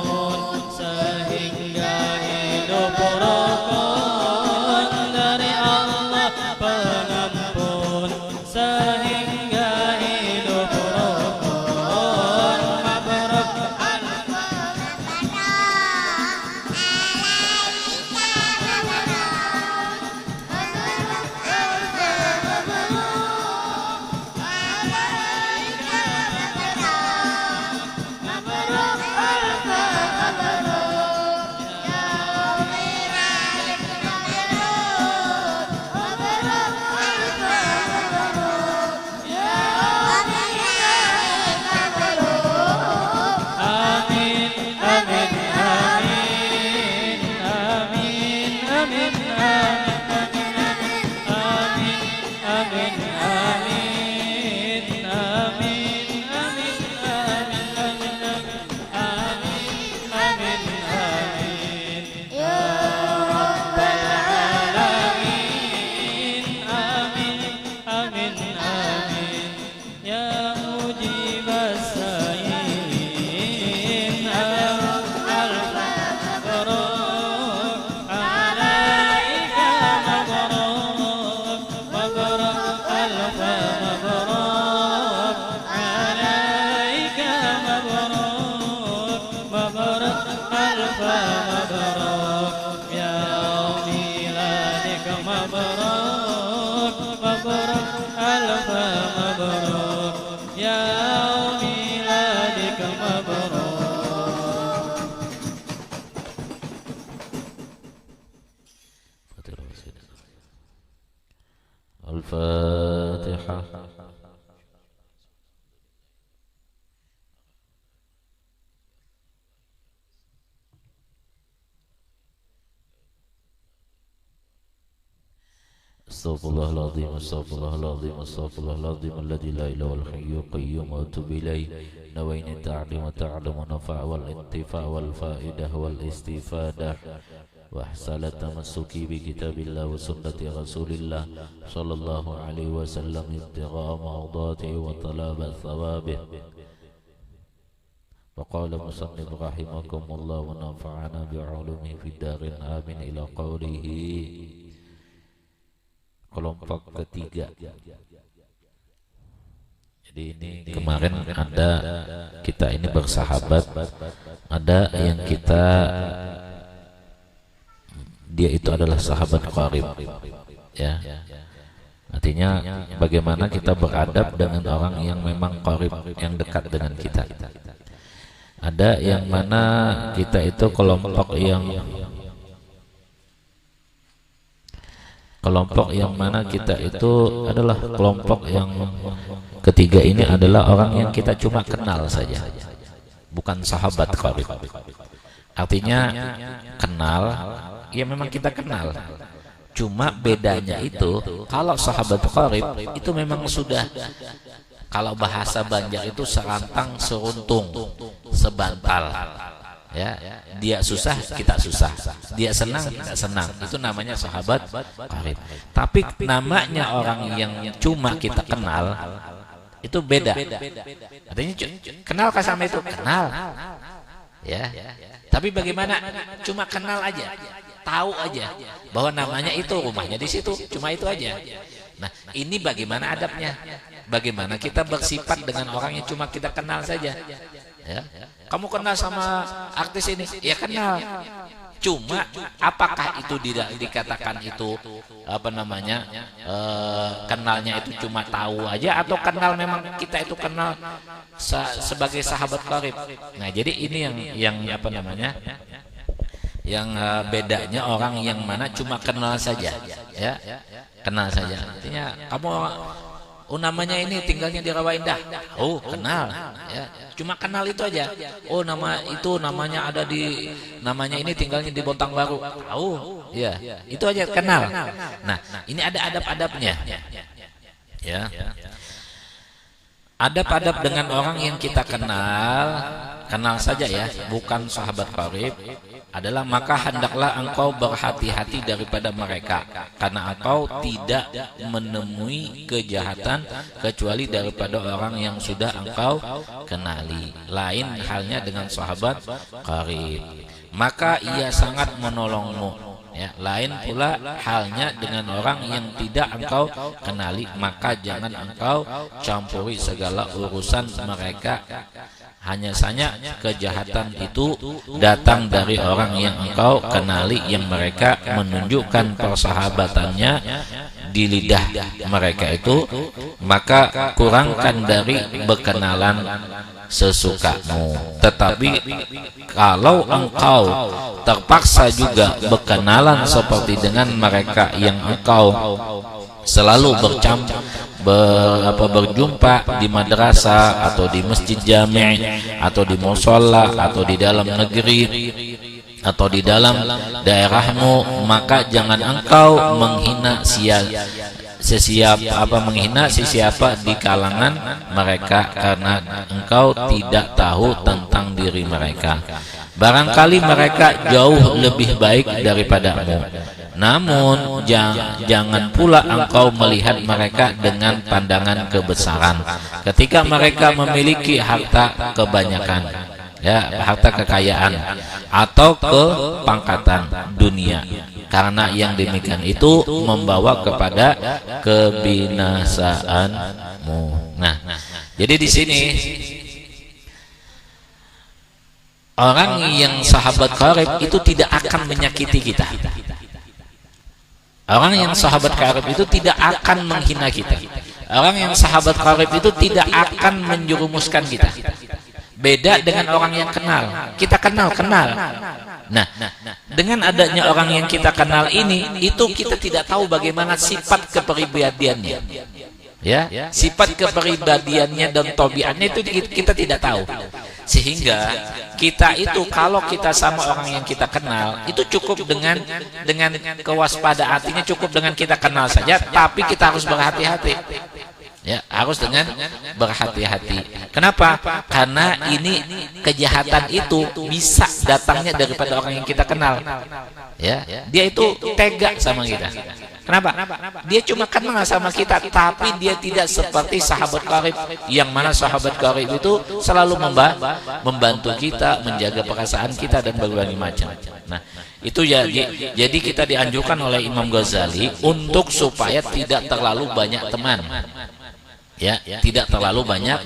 مبروك يا ميلادك مبروك مبروك ألف مبروك يا ميلادك مبروك. الفاتحة. استغفر الله العظيم استغفر الله العظيم استغفر الله العظيم الذي لا اله الا الحي القيوم واتوب اليه. نوين التعليم وتعلم النفع والانتفاع والفائده والاستفاده واحسن التمسك بكتاب الله وسنه رسول الله صلى الله عليه وسلم ابتغاء مرضاته وطلب ثوابه. وقال مصنف رحمكم الله ونفعنا بعلومه في الدار آمين إلى قوله kelompok ketiga. Jadi ini kemarin ada kita ini bersahabat, ada yang kita dia itu adalah sahabat qarib, ya. Artinya bagaimana kita beradab dengan orang yang memang qarib, yang dekat dengan kita. Ada yang mana kita itu kelompok yang mana kita itu adalah kelompok yang ketiga ini adalah orang yang kita cuma kenal saja, bukan sahabat qarib. Artinya kenal, ya memang kita kenal. Cuma bedanya itu kalau sahabat qarib itu memang sudah, kalau bahasa Banjar itu serantang, seruntung, sebantal. Ya, dia susah kita susah, dia senang kita senang, itu namanya sahabat qarib. Tapi namanya orang yang cuma kita kenal itu beda. Artinya kenal sama itu kenal, ya. Tapi bagaimana cuma kenal aja, tahu aja bahwa namanya itu, rumahnya di situ, cuma itu aja. Nah, ini bagaimana adabnya? Bagaimana kita bersifat dengan orang yang cuma kita kenal saja? Ya. Kamu kenal sama artis ini? Ya kenal. Cuma apakah itu dikatakan itu apa namanya? Kenalnya itu cuma tahu aja atau kenal memang kita itu kenal sebagai sahabat qarib. Nah, jadi ini yang apa namanya? Yang bedanya orang yang mana cuma kenal saja, ya. Kenal saja. Artinya kamu namanya ini tinggalnya di Rawa Indah. Oh, kenal, ya. Cuma kenal itu aja. Oh, nama itu namanya ada di, namanya ini tinggalnya di Bontang Baru. Oh, ya. Itu aja kenal. Nah, ini ada adab-adabnya. Ya. Adab-adab dengan orang yang kita kenal saja ya, bukan sahabat qarib, adalah maka hendaklah engkau berhati-hati daripada mereka, karena engkau tidak menemui kejahatan kecuali daripada orang yang sudah engkau kenali. Lain halnya dengan sahabat qarib, maka ia sangat menolongmu. Ya, lain pula halnya dengan orang yang tidak engkau kenali, maka jangan engkau campuri segala urusan mereka. Hanya saja kejahatan itu datang dari orang yang engkau kenali, yang mereka menunjukkan persahabatannya di lidah mereka itu, maka kurangkan dari berkenalan sesukamu. Tetapi kalau engkau terpaksa juga berkenalan seperti dengan mereka yang engkau selalu berjumpa di madrasah atau di masjid jami' atau di musholla atau di dalam negeri atau di dalam daerahmu, maka jangan engkau menghina siapa di kalangan mereka, karena engkau tidak tahu tentang diri mereka. Barangkali mereka jauh lebih baik daripadamu. Namun jangan pula engkau melihat mereka dengan pandangan kebesaran ketika mereka memiliki harta kebanyakan, ya, harta kekayaan atau kepangkatan dunia, karena yang demikian itu membawa kepada kebinasaanmu. Nah, jadi di sini Orang yang sahabat qarib itu tidak akan menyakiti kita. Orang yang sahabat qarib itu tidak akan menghina kita. Orang yang sahabat qarib itu tidak akan menjerumuskan kita. Beda dengan orang yang kenal. Kita kenal. Nah, dengan adanya orang yang kita kenal ini, itu kita tidak tahu bagaimana sifat kepribadiannya. Ya, sifat kepribadiannya dan tabiatnya itu kita tidak tahu. Sehingga kita itu kalau kita sama orang yang kita kenal, itu cukup dengan kewaspadaan, artinya cukup dengan kita kenal saja, tapi kita harus berhati-hati. Ya, harus dengan berhati-hati. Kenapa? Karena ini kejahatan itu bisa datangnya daripada orang yang kita kenal. Ya, dia itu tega sama kita. Kenapa? Dia cuma kenal sama kita, tapi dia tidak seperti sahabat qarib, yang mana sahabat qarib itu selalu membantu kita, menjaga perasaan kita dan berbagai macam. Nah, itu jadi kita dianjurkan oleh Imam Ghazali untuk supaya tidak terlalu banyak teman. Ya, tidak terlalu banyak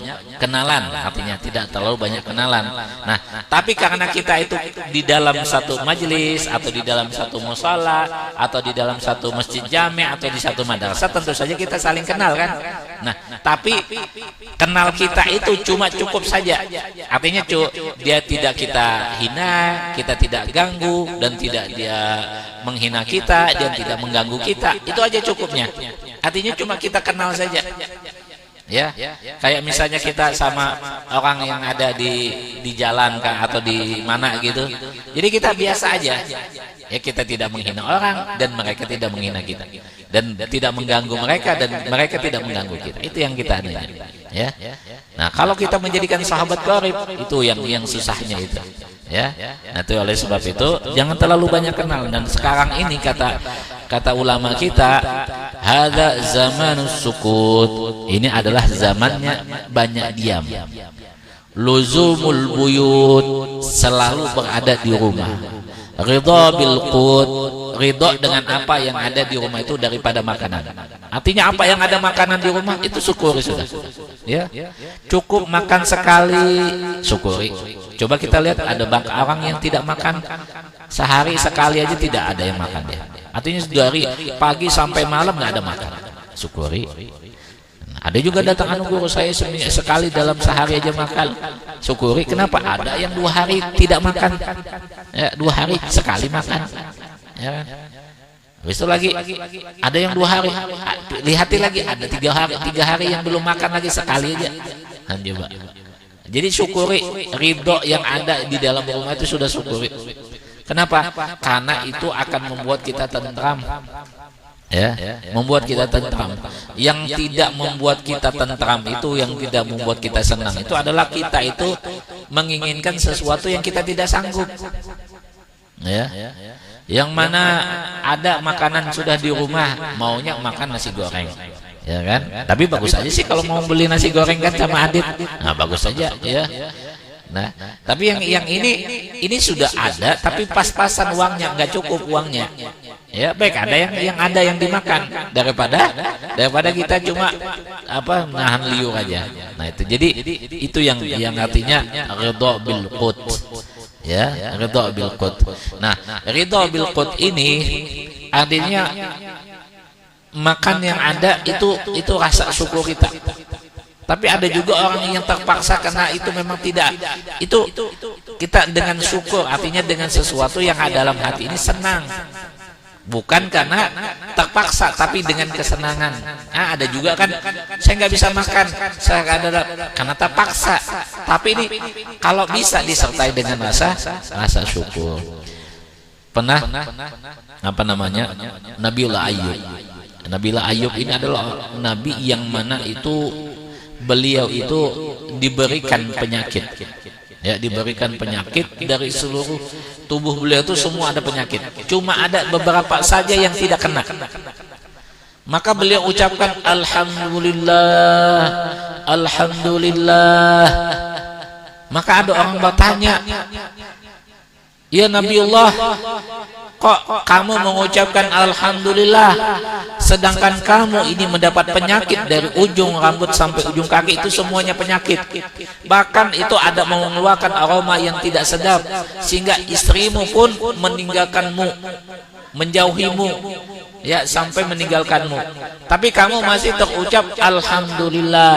kenalan, artinya tidak terlalu banyak kenalan. Nah, tapi karena kita itu di dalam satu majelis atau di dalam satu musala atau di dalam satu masjid jami' atau di satu madrasah, tentu saja kita saling kenal kan. Nah, tapi kenal kita itu cuma cukup saja. Artinya dia tidak kita hina, kita tidak ganggu, dan tidak dia menghina kita, dia tidak mengganggu kita. Itu aja cukupnya. Artinya cuma kita kenal saja. Ya, kayak misalnya kita sama orang yang ada di jalan kan, atau di mana gitu. Jadi kita biasa aja. Ya, kita tidak menghina orang dan mereka tidak menghina kita. Dan tidak mengganggu mereka dan mereka tidak mengganggu kita. Itu yang kita adanya. Ya. Nah, kalau kita menjadikan sahabat qarib, itu yang susahnya itu. Ya. Nah, itu oleh sebab itu jangan terlalu banyak kenal. Dan sekarang ini kata ulama kita, hadza zamanus sukut. Ini adalah zamannya banyak diam. Luzumul buyut, selalu berada di rumah. Ridha bil qut, ridha dengan apa yang ada di rumah itu daripada makanan. Artinya apa yang ada makanan di rumah itu syukuri sudah. Ya. Cukup makan sekali, syukuri. Coba kita lihat ada orang yang tidak makan sehari sekali aja, tidak ada yang makan dia. Artinya dari pagi sampai malam nggak ada makan. Syukuri. Ada juga datang guru saya sekali dalam sehari aja makan. Syukuri. Kenapa? Ada yang 2 hari tidak makan. Ya, 2 hari sekali makan. Ya kan? Habis itu lagi ada yang 2 hari. Lihati lagi ada 3 hari yang belum makan lagi sekali aja. Coba. Jadi syukuri, ridho yang ada di dalam rumah itu sudah syukuri. Kenapa? Karena itu akan membuat kita tentram. Ya, membuat kita tentram. Yang tidak membuat kita tentram itu, yang tidak membuat kita senang itu adalah kita itu menginginkan sesuatu yang kita tidak sanggup. Ya. Yang mana ada makanan sudah di rumah, maunya makan nasi goreng. Ya kan? Tapi bagus aja sih kalau mau beli nasi goreng kan sama Adit. Nah, bagus saja ya. Nah, tapi yang ini sudah ada, tapi pas-pasan uangnya, nggak cukup uangnya. Ya, baik ada yang ada yang dimakan daripada kita cuma nahan liur aja. Nah, itu jadi itu yang artinya ridha bil qut. Ya, ridha bil qut. Nah, ridha bil qut ini artinya makan yang ada itu rasa syukur kita. Tapi ada juga orang yang terpaksa karena itu memang tidak. Itu kita dengan syukur, artinya dengan sesuatu yang ada dalam hati ini senang. Bukan karena terpaksa, tapi dengan kesenangan. Nah, ada juga kan, saya nggak bisa makan, saya ada karena terpaksa. Tapi ini kalau bisa disertai dengan rasa syukur. Pernah Nabiullah Ayub. Nabiullah Ayub ini adalah nabi yang mana itu beliau itu diberikan penyakit. Ya, diberikan penyakit dari seluruh tubuh beliau itu semua ada penyakit. Cuma ada beberapa saja yang tidak kena. Maka beliau ucapkan alhamdulillah, alhamdulillah. Maka ada orang bertanya, ya Nabiullah, Kok kamu mengucapkan alhamdulillah sedangkan kamu ini mendapat penyakit dari ujung rambut sampai ujung kaki, itu semuanya penyakit. Bahkan itu ada mengeluarkan aroma yang tidak sedap sehingga istrimu pun meninggalkanmu, menjauhimu, ya, sampai meninggalkanmu. Tapi kamu masih terucap alhamdulillah,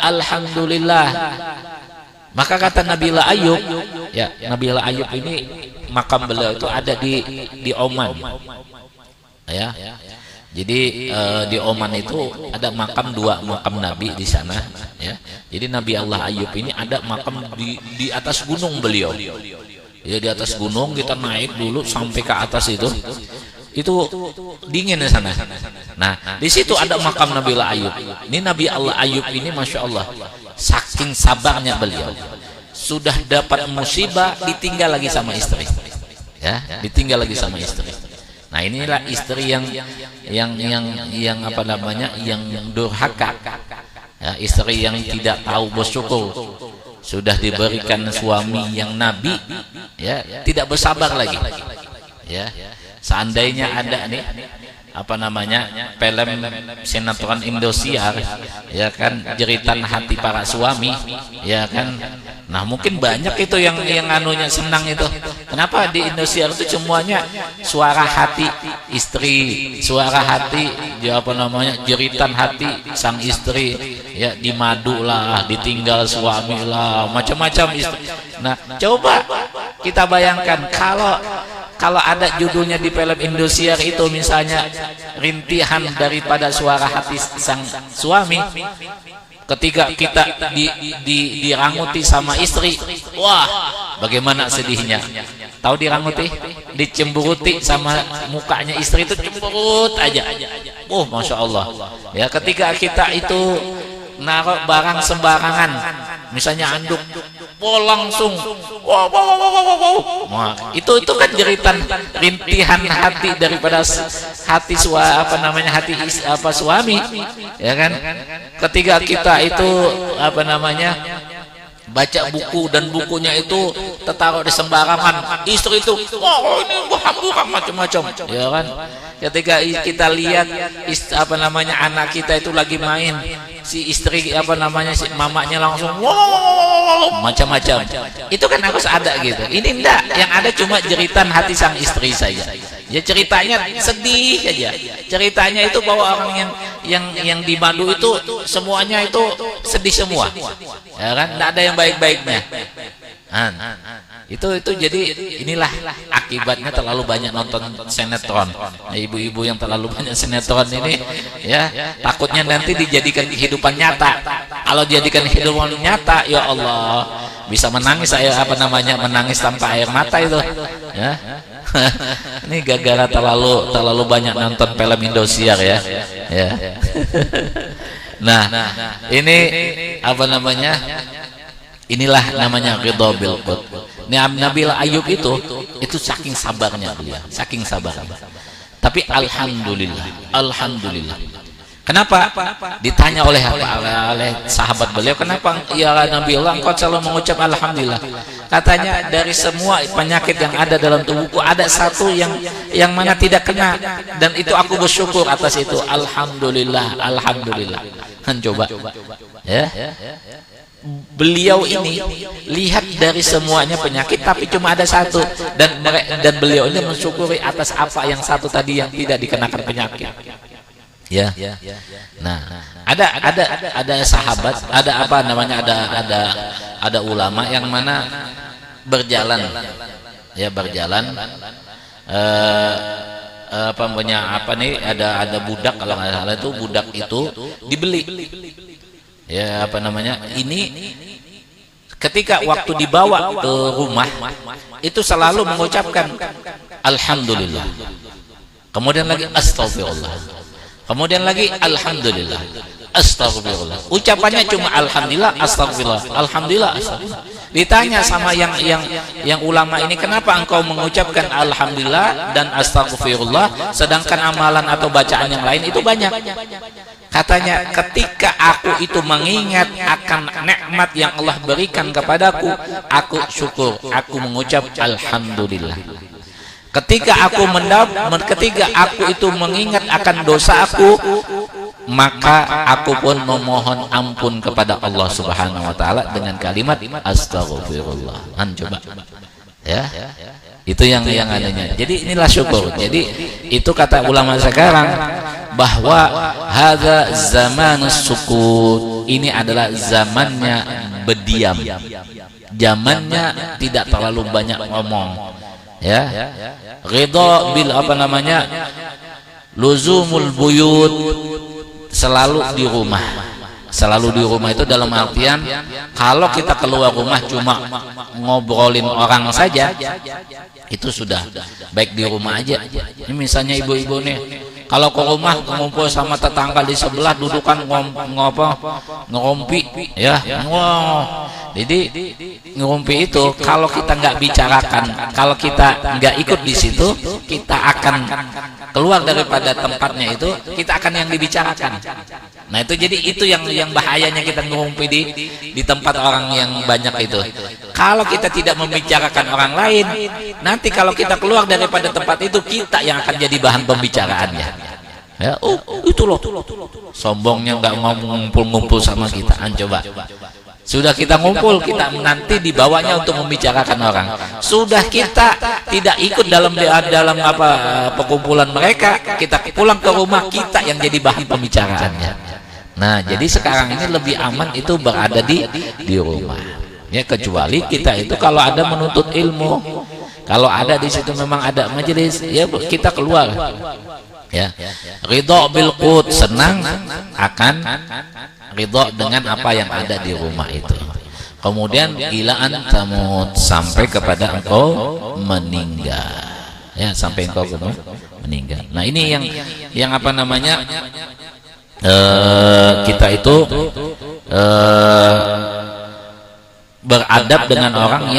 alhamdulillah. Maka kata Nabilah Ayub, ya, Nabilah Ayub ini makam beliau itu ada di Oman, ya. Jadi di Oman itu ada dua makam Nabi di sana, ya. Jadi Nabi Allah Ayub ini ada makam di atas gunung beliau, ya, di atas gunung. Kita naik dulu sampai ke atas itu dingin di sana. Nah, di situ ada makam Nabi Allah Ayub. Ini Nabi Allah Ayub ini, masya Allah, saking sabarnya beliau, sudah dapat musibah ditinggal lagi sama istri, ya, ditinggal lagi sama istri. Nah, inilah istri yang apa namanya, yang durhaka, ya, istri yang tidak tahu bersyukur. Sudah diberikan suami yang nabi, ya, tidak bersabar lagi, ya. Seandainya ada nih apa namanya film sinetron Indosiar, ya kan, jeritan hati para suami, ya kan. Nah, mungkin banyak itu yang anunya senang itu. Kenapa di Indosiar itu semuanya suara hati istri, suara hati, ya, apa namanya, jeritan hati sang istri, ya, dimadu lah, ditinggal suami lah, macam-macam istri. Nah, coba kita bayangkan kalau ada judulnya di film Indosiar itu misalnya rintihan daripada suara hati sang suami, ketika kita diranguti sama istri, wah, bagaimana sedihnya. Tahu diranguti, dicemburuti sama mukanya istri itu, cemberut aja. Oh, masya Allah, ya. Ketika kita itu naruh barang sembarangan, misalnya anduk, oh, langsung wow. Nah, itu kan jeritan rintihan hati daripada hati suami, ya kan. Ketika kita itu apa namanya baca buku dan bukunya itu tertaruh di sembarangan, istri itu, oh, ini bukan macam-macam, ya kan. Ketika kita lihat apa namanya anak kita itu lagi main, si istri apa namanya si mamanya langsung wow, macam-macam. Itu kan harus ada gitu. Ini enggak, yang ada cuma jeritan hati sang istri saja. Ya, ceritanya sedih saja. Ceritanya itu bahwa orang yang dimadu itu semuanya itu sedih semua. Ya kan, enggak ada yang baik-baiknya. Itu jadi inilah akibatnya terlalu banyak nonton sinetron. Nah, ibu-ibu yang terlalu banyak sinetron ini, ya, takutnya nanti dijadikan kehidupan nyata. Kalau dijadikan kehidupan nyata, ya Allah, bisa menangis, saya apa namanya, menangis tanpa air mata itu, ya. Ini gara-gara terlalu banyak nonton film Indosiar, ya. Ya. Nah, ini apa namanya? Inilah namanya ridha bil qad. Nabi Ayub itu saking sabarnya beliau, saking sabarnya. Tapi alhamdulillah. Kenapa? Ditanya oleh sahabat beliau, kenapa ya Nabi Allah engkau selalu mengucap alhamdulillah? Katanya, dari semua penyakit yang ada dalam tubuhku ada satu yang mana tidak kena, dan itu aku bersyukur atas itu. Alhamdulillah. Kan coba, ya. Beliau ini lihat dari semuanya penyakit, tapi cuma ada satu, dan beliau ini mensyukuri atas apa yang satu tadi yang tidak dikenakan penyakit. Ya. Nah, ada sahabat, ada apa namanya, ada ulama yang mana berjalan apa punya apa nih, ada budak, kalau nggak salah itu budak itu dibeli, ya, apa namanya, ini ketika waktu dibawa ke rumah itu selalu mengucapkan alhamdulillah, kemudian lagi astagfirullah, kemudian lagi alhamdulillah, astagfirullah. Ucapannya cuma alhamdulillah, astagfirullah, alhamdulillah, astagfirullah. Ditanya sama yang ulama ini, kenapa engkau mengucapkan alhamdulillah dan astagfirullah sedangkan amalan atau bacaan yang lain itu banyak? Katanya, ketika aku itu mengingat akan nikmat yang Allah berikan kepadaku, aku syukur, aku mengucap alhamdulillah. Ketika aku itu mengingat akan dosa aku, maka aku pun memohon ampun kepada Allah Subhanahu wa taala dengan kalimat astagfirullah. Coba. Ya. Itu yang adanya. Jadi inilah syukur. Jadi itu kata ulama sekarang bahwa hadza zamanus sukut. Ini adalah zamannya berdiam. Zamannya tidak terlalu banyak ngomong. Ya, ridha bil luzumul buyut, selalu di rumah. Selalu di rumah itu dalam artian kalau kita keluar rumah cuma ngobrolin orang saja, itu sudah baik di rumah aja. Ini misalnya ibu-ibu nih, kalau ke rumah ngumpul sama tetangga di sebelah, dudukan ngerumpi, ya. Wow. Jadi ngerumpi itu kalau kita nggak bicarakan, kalau kita nggak ikut di situ, kita akan keluar daripada tempatnya itu, kita akan yang dibicarakan. Nah itu jadi itu yang bahayanya kita ngerumpi di tempat orang yang banyak itu. Kalau kita tidak membicarakan orang lain, nanti kalau kita keluar daripada tempat itu, kita yang akan jadi bahan pembicaraannya. Ya, itu loh, sombongnya nggak mau ngumpul-ngumpul sama kita. Coba, sudah kita ngumpul, kita nanti dibawanya untuk membicarakan orang. Sudah kita tidak ikut dalam perkumpulan mereka, kita pulang ke rumah, kita yang jadi bahan pembicaraannya. Nah, jadi sekarang ini lebih aman itu berada di rumah. Ya, kecuali kita itu kalau ada menuntut ilmu, kalau ada di situ memang ada majelis, ya kita keluar. Ya, ridho bil qut, senang akan ridho dengan apa yang ada di rumah itu. Kemudian ilaan tamut, sampai kepada engkau meninggal. Ya, sampai engkau meninggal. Nah, ini yang apa namanya? Kita itu beradab dengan orang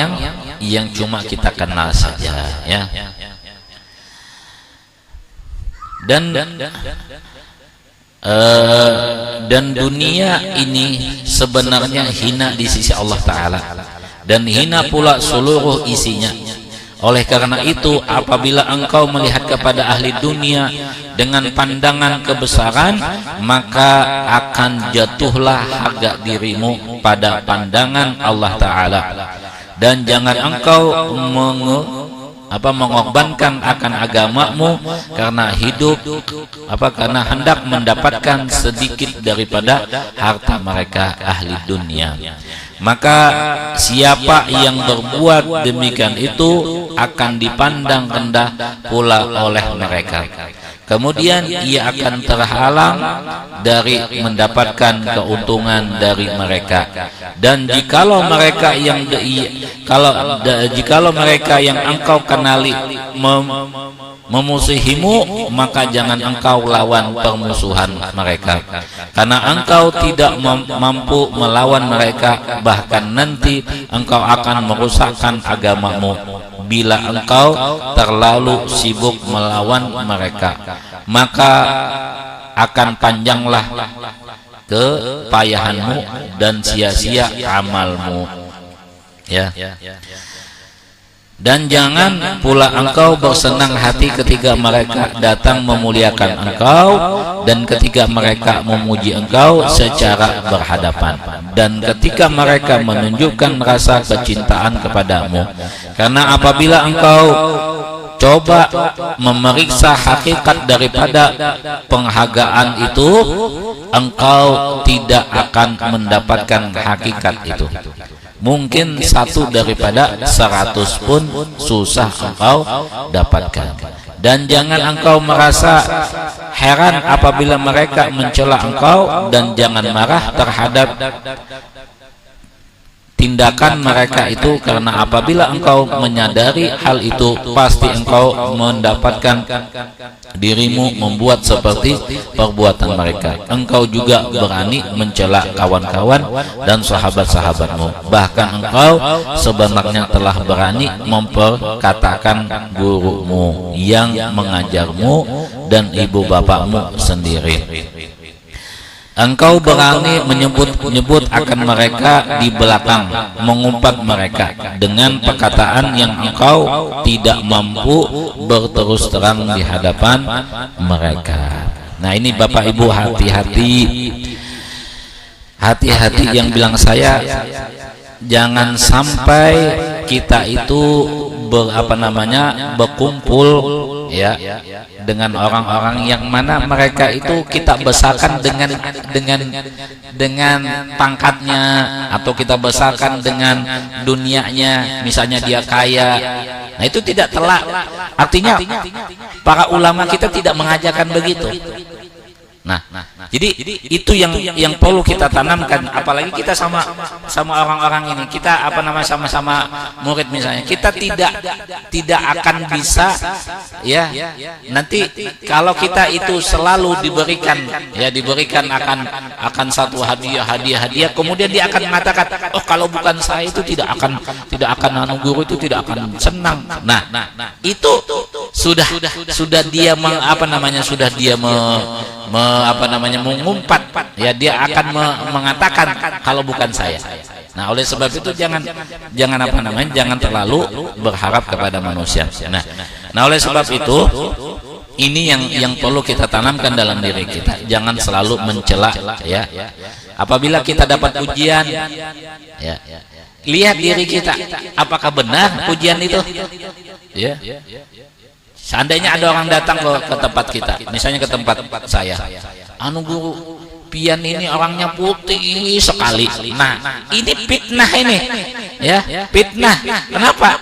yang cuma kita kenal saja, ya. Dan dunia ini sebenarnya hina di sisi Allah Ta'ala, dan hina pula seluruh isinya. Oleh karena itu, apabila engkau melihat kepada ahli dunia dengan pandangan kebesaran, maka akan jatuhlah harga dirimu pada pandangan Allah Ta'ala. Dan jangan engkau mengorbankan akan agamamu karena hidup karena hendak mendapatkan sedikit daripada harta mereka ahli dunia. Maka siapa yang berbuat demikian itu akan dipandang rendah pula oleh mereka. Kemudian ia akan terhalang dari mendapatkan keuntungan dari mereka. Dan jikalau mereka yang engkau kenali memusuhimu, maka jangan engkau lawan permusuhan mereka, karena engkau tidak mampu melawan mereka, bahkan nanti engkau akan merusakkan agamamu bila engkau terlalu sibuk melawan mereka. Maka akan panjanglah kepayahanmu dan sia-sia amalmu, ya. Dan jangan pula engkau bersenang hati ketika mereka datang memuliakan engkau dan ketika mereka memuji engkau secara berhadapan, dan ketika mereka menunjukkan rasa kecintaan kepadamu. Karena apabila engkau coba memeriksa hakikat daripada penghargaan itu, engkau tidak akan mendapatkan hakikat itu. Mungkin 1 daripada 100 pun susah engkau dapatkan. Dan jangan engkau merasa heran apabila mereka mencela engkau, dan jangan marah terhadap tindakan mereka itu, karena apabila engkau menyadari hal itu, pasti engkau mendapatkan dirimu membuat seperti perbuatan mereka. Engkau juga berani mencela kawan-kawan dan sahabat-sahabatmu, bahkan engkau sebenarnya telah berani memperkatakan gurumu yang mengajarmu dan ibu bapakmu sendiri. engkau berani menyebut akan mereka di belakang, mengumpat mereka dengan perkataan yang engkau tidak mampu berterus terang di hadapan mereka. Nah ini Bapak Ibu, hati-hati yang bilang saya, jangan sampai kita itu berkumpul ya dengan orang-orang yang mana mereka itu kita besarkan dengan pangkatnya, atau kita besarkan dengan dunianya, misalnya dia kaya. Nah itu tidak telak, artinya para ulama kita tidak mengajarkan begitu. Nah, jadi itu yang perlu kita tanamkan, apalagi kita sama orang-orang ini, kita sama-sama murid misalnya, kita tidak akan bisa ya nanti kalau kita itu selalu diberikan akan satu hadiah, kemudian dia akan mengatakan, oh kalau bukan saya itu tidak akan guru itu tidak akan senang. Nah itu sudah dia mengumpat ya, dia akan mengatakan kalau bukan saya. Nah oleh sebab itu jangan terlalu berharap kepada manusia. Nah oleh sebab itu ini yang perlu kita tanamkan dalam diri kita, jangan selalu mencela ya. Apabila kita dapat pujian ya, lihat diri kita, apakah benar pujian itu ya. Seandainya ada orang datang ke tempat kita, misalnya ke tempat saya, guru pian ini orangnya putih sekali. Nah ini fitnah ini ya, fitnah. Kenapa?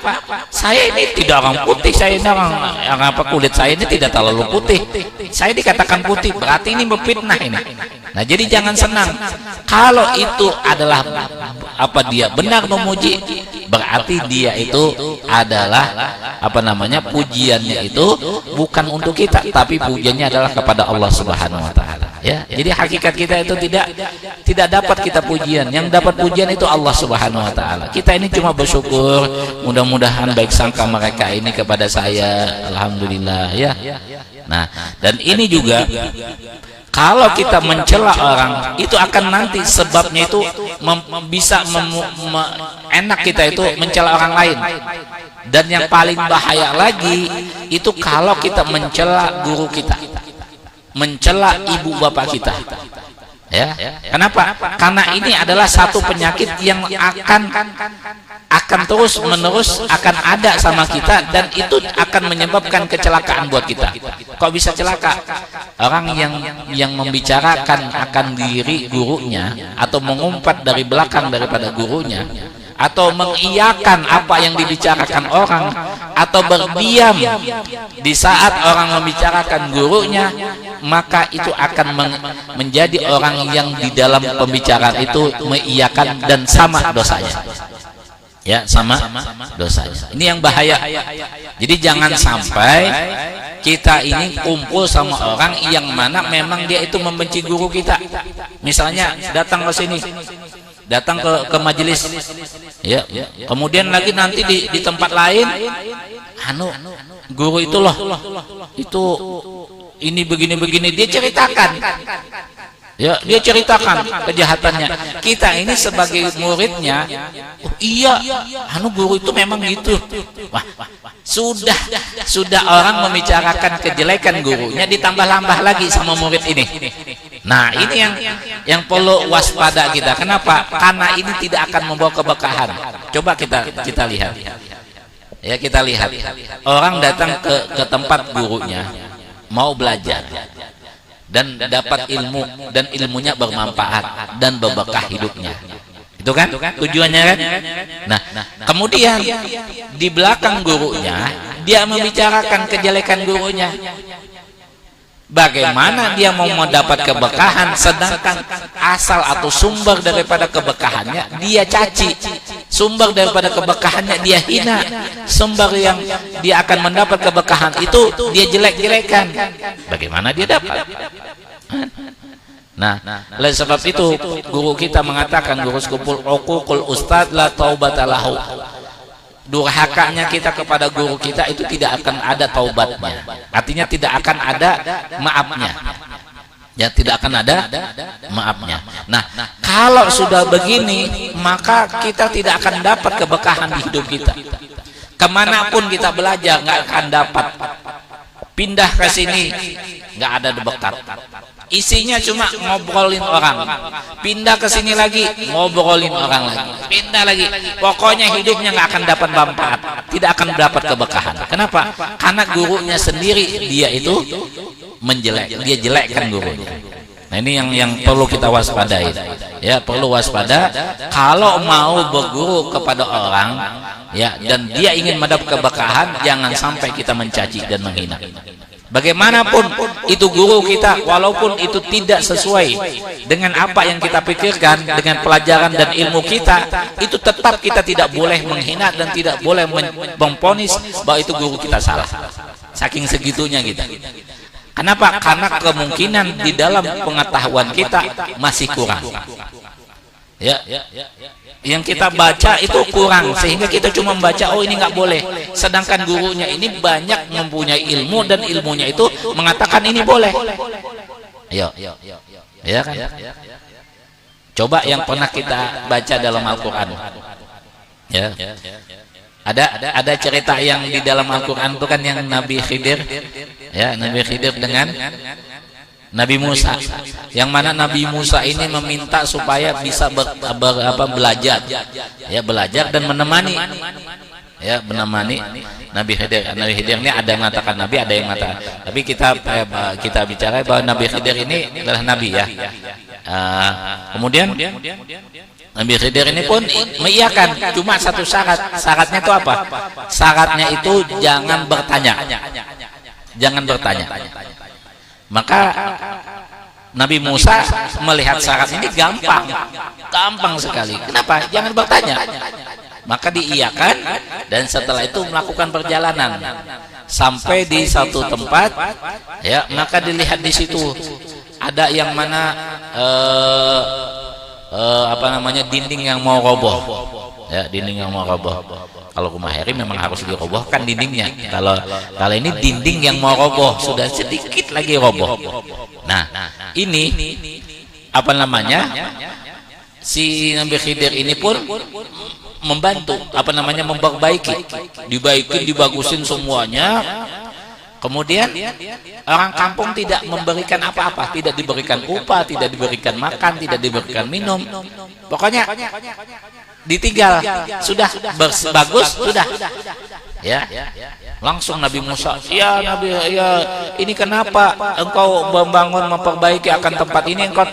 Saya ini tidak orang putih, saya ini orang kulit saya ini tidak terlalu putih, saya dikatakan putih, berarti ini berfitnah ini. Nah jadi jangan senang kalau itu adalah dia benar memuji, berarti dia itu adalah pujiannya itu bukan untuk kita, tapi pujiannya adalah kepada Allah Subhanahu wa taala ya. Jadi hakikat kita itu tidak dapat kita pujian, yang dapat pujian itu Allah Subhanahu wa taala. Kita ini cuma bersyukur, mudah-mudahan baik sangka mereka ini kepada saya, alhamdulillah ya. Nah dan ini juga kalau kita mencela orang itu akan nanti sebabnya itu bisa enak kita itu mencela orang lain. Dan yang paling bahaya lagi itu kalau kita mencela guru kita, mencela ibu bapak kita. Ya, kenapa? Karena ini adalah satu penyakit yang akan terus menerus akan ada sama kita, dan itu akan menyebabkan kecelakaan buat kita. Kok bisa celaka? Orang yang membicarakan akan diri gurunya, atau mengumpat dari belakang daripada gurunya, atau mengiyakan apa yang dibicarakan orang, atau berdiam di saat orang membicarakan gurunya, maka itu akan menjadi orang yang di dalam pembicaraan itu mengiyakan dan sama dosanya ya, sama dosanya. Ini yang bahaya. Jadi jangan sampai kita ini kumpul sama orang yang mana memang dia itu membenci guru kita. Misalnya datang ke sini, datang ke majelis ya, kemudian lagi nanti di tempat lain, guru itu loh itu ini begini-begini, dia ceritakan ya, dia ceritakan kejahatannya. Kita ini sebagai muridnya, oh iya guru itu memang gitu. Wah, sudah orang membicarakan kejelekan gurunya, ditambah-tambah lagi sama murid ini. Nah ini yang perlu waspada kita. Kenapa? Karena ini tidak akan membawa keberkahan. Coba kita lihat ya, kita lihat orang datang ke tempat gurunya mau belajar dan dapat ilmu, dan ilmunya bermanfaat dan berberkah hidupnya. Itu kan tujuannya kan? Nah kemudian di belakang gurunya dia membicarakan kejelekan gurunya. Bagaimana dia mau mendapat keberkahan, sedangkan asal atau sumber daripada keberkahannya dia caci, sumber daripada keberkahannya dia hina, sumber yang dia akan mendapat keberkahan itu dia jelek-jelekan. Bagaimana dia dapat? Nah, oleh sebab itu guru kita mengatakan, guru sekupul uququl ustad la taubatalahu. Durhakanya kita kepada guru kita itu tidak akan ada taubatnya, artinya tidak akan ada maafnya Ya, tidak akan ada maafnya. Nah, kalau sudah begini, maka kita tidak akan dapat keberkahan di hidup kita. Kemanapun kita belajar nggak akan dapat. Pindah ke sini nggak ada berkat. Isinya cuma ngobrolin orang. Pindah ke sini lagi ngobrolin orang lagi. Pindah lagi. Pokoknya hidupnya nggak akan dapat manfaat. Tidak akan dapat keberkahan. Kenapa? Karena gurunya sendiri dia itu menjelek, dia jelekkan gurunya. Nah, ini yang perlu kita waspadai. Ya, perlu waspada kalau mau berguru kepada orang, ya, dan dia ingin mendapat keberkahan, jangan sampai kita mencaci dan menghina. Bagaimanapun itu guru kita, walaupun itu tidak sesuai dengan apa yang kita pikirkan, dengan pelajaran dan ilmu kita, itu tetap kita tidak boleh menghina dan tidak boleh memponis bahwa itu guru kita salah. Saking segitunya kita. Kenapa? Karena kemungkinan di dalam pengetahuan kita masih kurang. Ya, yang kita baca itu kurang, sehingga kita cuma membaca, oh ini nggak boleh. Sedangkan gurunya ini banyak mempunyai ilmu dan ilmunya itu mengatakan ini boleh. Ya kan? Coba yang pernah kita baca dalam Al-Quran. Ya. Ada cerita yang di dalam Al-Quran itu kan yang Nabi Khidir, ya, Nabi Khidir dengan Nabi Musa, yang mana Nabi Musa ini meminta supaya bisa belajar, ya, belajar dan menemani, ya, menemani Nabi Khidir. Nabi Khidir ini ada yang mengatakan Nabi, ada yang mengatakan, tapi kita bicara bahwa Nabi Khidir ini adalah Nabi, ya. Kemudian Nabi Khidir ini pun mengiyakan, cuma satu syarat. Syaratnya itu apa? Syaratnya itu jangan bertanya. Jangan bertanya. Maka Nabi Musa melihat syarat ini gampang sekali. Kenapa? Jangan bertanya. Maka diiyakan, dan setelah itu melakukan perjalanan sampai di satu tempat, ya, maka dilihat di situ ada yang mana dinding yang mau roboh, ya, dinding yang mau roboh. Kalau rumah heri memang harus dirobohkan dindingnya. Kalau ini dinding yang mau roboh, sudah sedikit lagi roboh. Nah, ini si Nabi Khidir ini pun membantu memperbaiki, dibagusin semuanya. Kemudian orang kampung tidak memberikan apa-apa, tidak diberikan upah, tidak diberikan makan, tidak diberikan minum. Pokoknya ditinggal, sudah bagus, sudah. Ya. Langsung Nabi Musa, ya Nabi, ya ini kenapa engkau memperbaiki akan tempat ini, engkau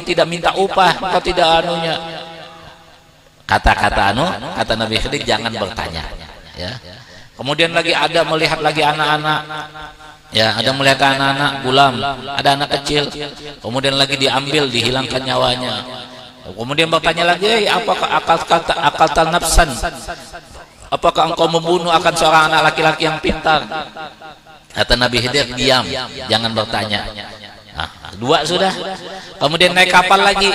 tidak minta upah, engkau tidak anunya. Kata Nabi Khidir, jangan bertanya, ya. Kemudian lagi ada melihat lagi anak-anak, ya, ada melihat anak-anak gulam, ada anak kecil, kemudian lagi diambil, dihilangkan nyawanya. Kemudian bertanya lagi, apakah akal nafsan? Apakah engkau membunuh akan seorang anak laki-laki yang pintar? Kata Nabi Khidir, diam, jangan bertanya. Nah, dua sudah. Kemudian naik kapal lagi.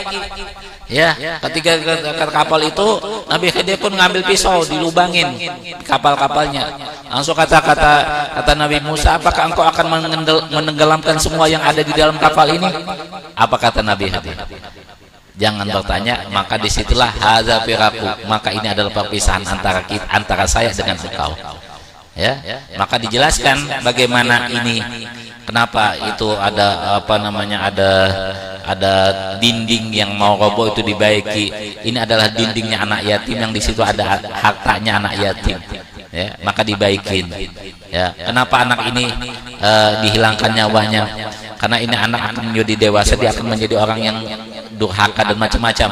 Ya, ketika ke kapal itu Nabi Khidir pun ngambil pisau, dilubangin kapal-kapalnya. Langsung kata Nabi Musa, apakah engkau akan menenggelamkan semua yang ada di dalam kapal ini? Apa kata Nabi Khidir? Jangan bertanya, maka disitulah hadza firaku, maka ini adalah perpisahan antara saya dengan engkau. Ya, maka dijelaskan bagaimana ini, kenapa itu ada ada dinding yang mau roboh itu dibaiki. Ini adalah dindingnya anak yatim, yang di situ ada hartanya anak yatim, ya, maka dibaikin. Ya, kenapa anak ini dihilangkan nyawanya? Karena ini anak akan menjadi dewasa, dia akan menjadi orang yang durhaka dan macam-macam.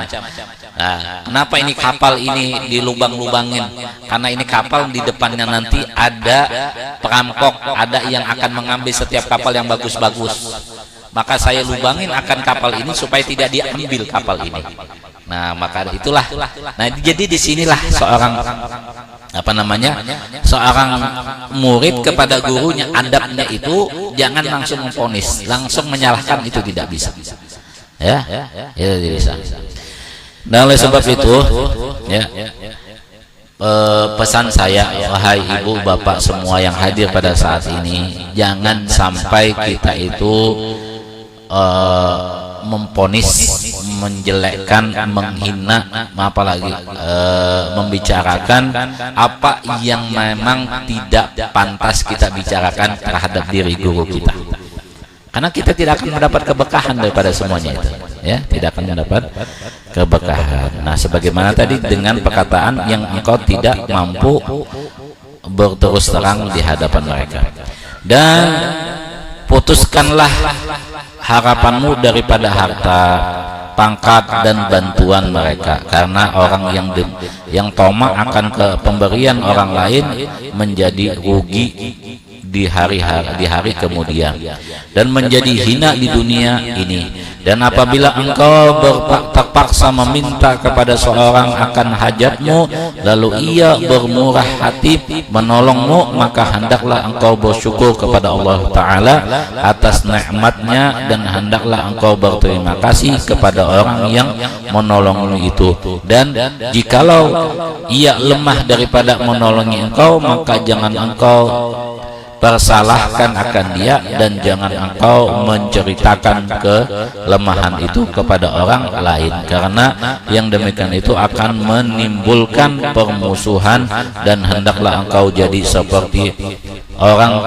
Nah, kenapa ini kapal ini dilubang-lubangin? Karena ini kapal di depannya nanti ada perampok, ada yang akan mengambil setiap kapal yang bagus-bagus. Maka saya lubangin akan kapal ini supaya tidak diambil kapal ini. Nah, maka itulah. Nah, jadi disinilah seorang seorang murid kepada gurunya, adabnya itu jangan langsung memvonis, langsung menyalahkan, itu tidak bisa. Ya, itu bisa. Dan oleh sebab itu, ya, pesan saya, wahai ibu bapak semua yang hadir pada saat ini, jangan sampai kita itu memponis, menjelekkan, menghina, apalagi membicarakan apa yang memang tidak pantas kita bicarakan terhadap diri guru kita. Karena kita tidak akan mendapat keberkahan daripada semuanya itu, ya, tidak akan mendapat keberkahan. Nah, sebagaimana tadi dengan perkataan yang engkau tidak mampu berterus terang di hadapan mereka, dan putuskanlah harapanmu daripada harta, pangkat dan bantuan mereka, karena orang yang tamak akan ke pemberian orang lain menjadi rugi di hari kemudian dan menjadi hina di dunia ini. Dan apabila engkau terpaksa meminta kepada seorang akan hajatmu, lalu ia bermurah hati menolongmu, maka hendaklah engkau bersyukur kepada Allah Ta'ala atas nikmatnya, dan hendaklah engkau berterima kasih kepada orang yang menolongmu itu. Dan jikalau ia lemah daripada menolongi engkau, maka jangan engkau persalahkan akan dia, dan jangan engkau menceritakan kelemahan itu kepada orang lain, karena yang demikian itu akan menimbulkan permusuhan. Dan hendaklah engkau jadi seperti orang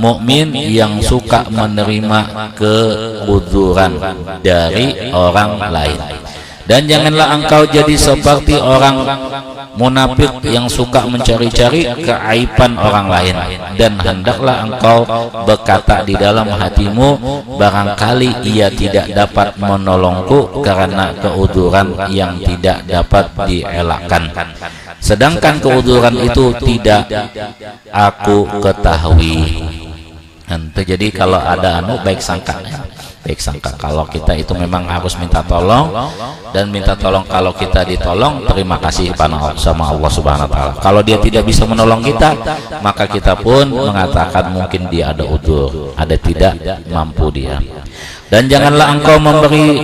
mukmin yang suka menerima keuzuran dari orang lain, dan janganlah engkau jadi seperti orang munafik yang suka mencari-cari keaiban orang lain. Dan hendaklah engkau berkata di dalam hatimu, barangkali ia tidak dapat menolongku karena keuzuran yang tidak dapat dielakkan, sedangkan keuzuran itu tidak aku ketahui. Jadi kalau ada baik sangka, kalau kita itu memang harus minta tolong, dan minta tolong kalau kita ditolong, terima kasih sama Allah Subhanahu wa Ta'ala. Kalau dia tidak bisa menolong kita, maka kita pun mengatakan mungkin dia ada udzur, ada tidak mampu dia. Dan janganlah engkau memberi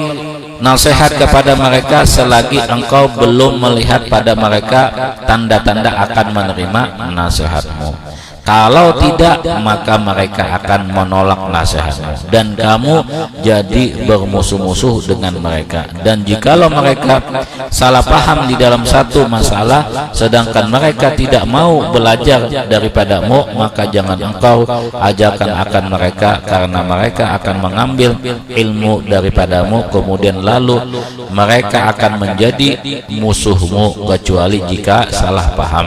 nasihat kepada mereka selagi engkau belum melihat pada mereka tanda-tanda akan menerima nasihatmu. Kalau tidak, maka mereka akan menolak nasihatmu, dan kamu jadi bermusuh-musuh dengan mereka. Dan jikalau mereka salah paham di dalam satu masalah, sedangkan mereka tidak mau belajar daripadamu, maka jangan engkau ajarkan akan mereka, karena mereka akan mengambil ilmu daripadamu, kemudian lalu mereka akan menjadi musuhmu, kecuali jika salah paham.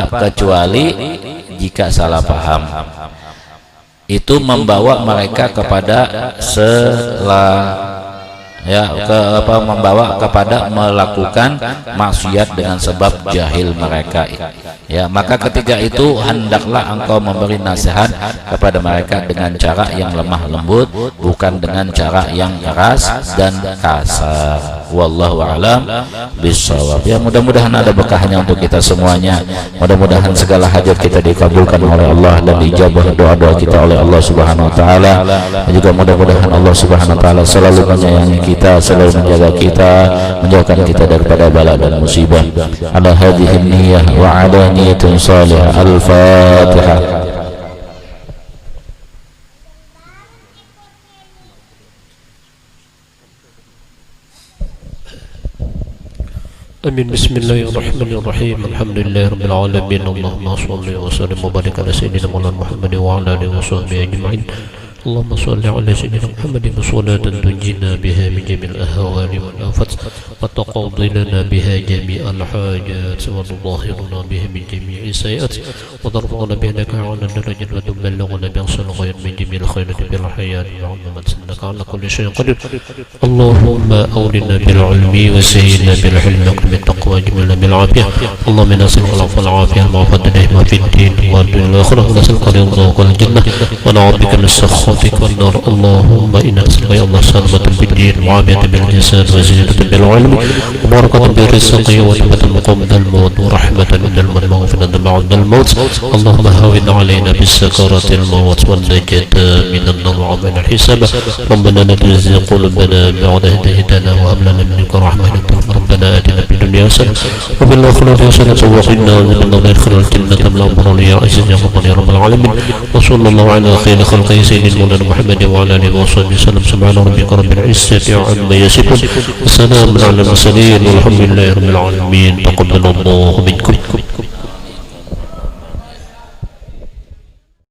Kecuali jika salah paham itu membawa mereka kepada membawa kepada melakukan maksiat dengan sebab jahil mereka, ya, maka ketika itu hendaklah engkau memberi nasihat kepada mereka dengan cara yang lemah lembut, bukan dengan cara yang keras dan kasar. Wallahu a'lam bishawab. Ya, mudah-mudahan ada berkahnya untuk kita semuanya. Mudah-mudahan segala hajat kita dikabulkan oleh Allah dan dijabah doa-doa kita oleh Allah Subhanahu wa Ta'ala. Dan juga mudah-mudahan Allah Subhanahu wa Ta'ala selalu menyayangi kita, selalu menjaga kita, menjauhkan kita daripada bala dan musibah. Ala hadhihi niyyah wa ala niyatin salihah. Al-Fatihah. Amin. Bismillahirrahmanirrahim. Alhamdulillah rabbil alamin. Allahumma shalli wa sallim wa barik ala sayyidina Muhammad wa ala alihi wa sahbihi ajma'in. اللهم صل على سيدنا محمد صلاة تنجينا بها من جميع الأهوال والآفات وتقضي لنا بها جميع الحاجات وتطهرنا بها من جميع السيئات وترفعنا بها لك على الدرجات وتبلغنا بأقصى الغايات من جميع الخيرات بالحياة وعظمت إنك على كل شيء قدير. اللهم أولنا بالعلم وسيدنا بالحلم وأكرم بالتقوى وجملنا بالعافية. اللهم نسألك العفو والعافية المعافاة دائما في الدين والدنيا والآخرة ونسألك الرضا والجنة ونعوذ بك من السخط والنار. اللهم إنا نسألك يا الله سلامة بالدين وعافية بالجسد وزيادة بالعلم وبركة بالرزق وتوبة قبل الموت ورحمة من المغفرة بعد الموت. اللهم هون علينا بالسكرات الموت والنجاة من النار ومن الحساب. ربنا لا تزغ قلوبنا بعد إذ هديتنا وهب لنا منك رحمة إنك أنت الوهاب. ربنا آتنا في الدنيا حسنة وفي الآخرة حسنة وقنا عذاب النار ادخلنا الجنة مع الأبرار يا عزيز يا غفور يا رب العالمين وصلى الله على خير خلقه سيدنا مولانا محمد وعلى آله وصحبه وسلم سبحان ربك رب العزة عما يصفون وسلام على المرسلين والحمد لله رب العالمين تقبل الله منكم.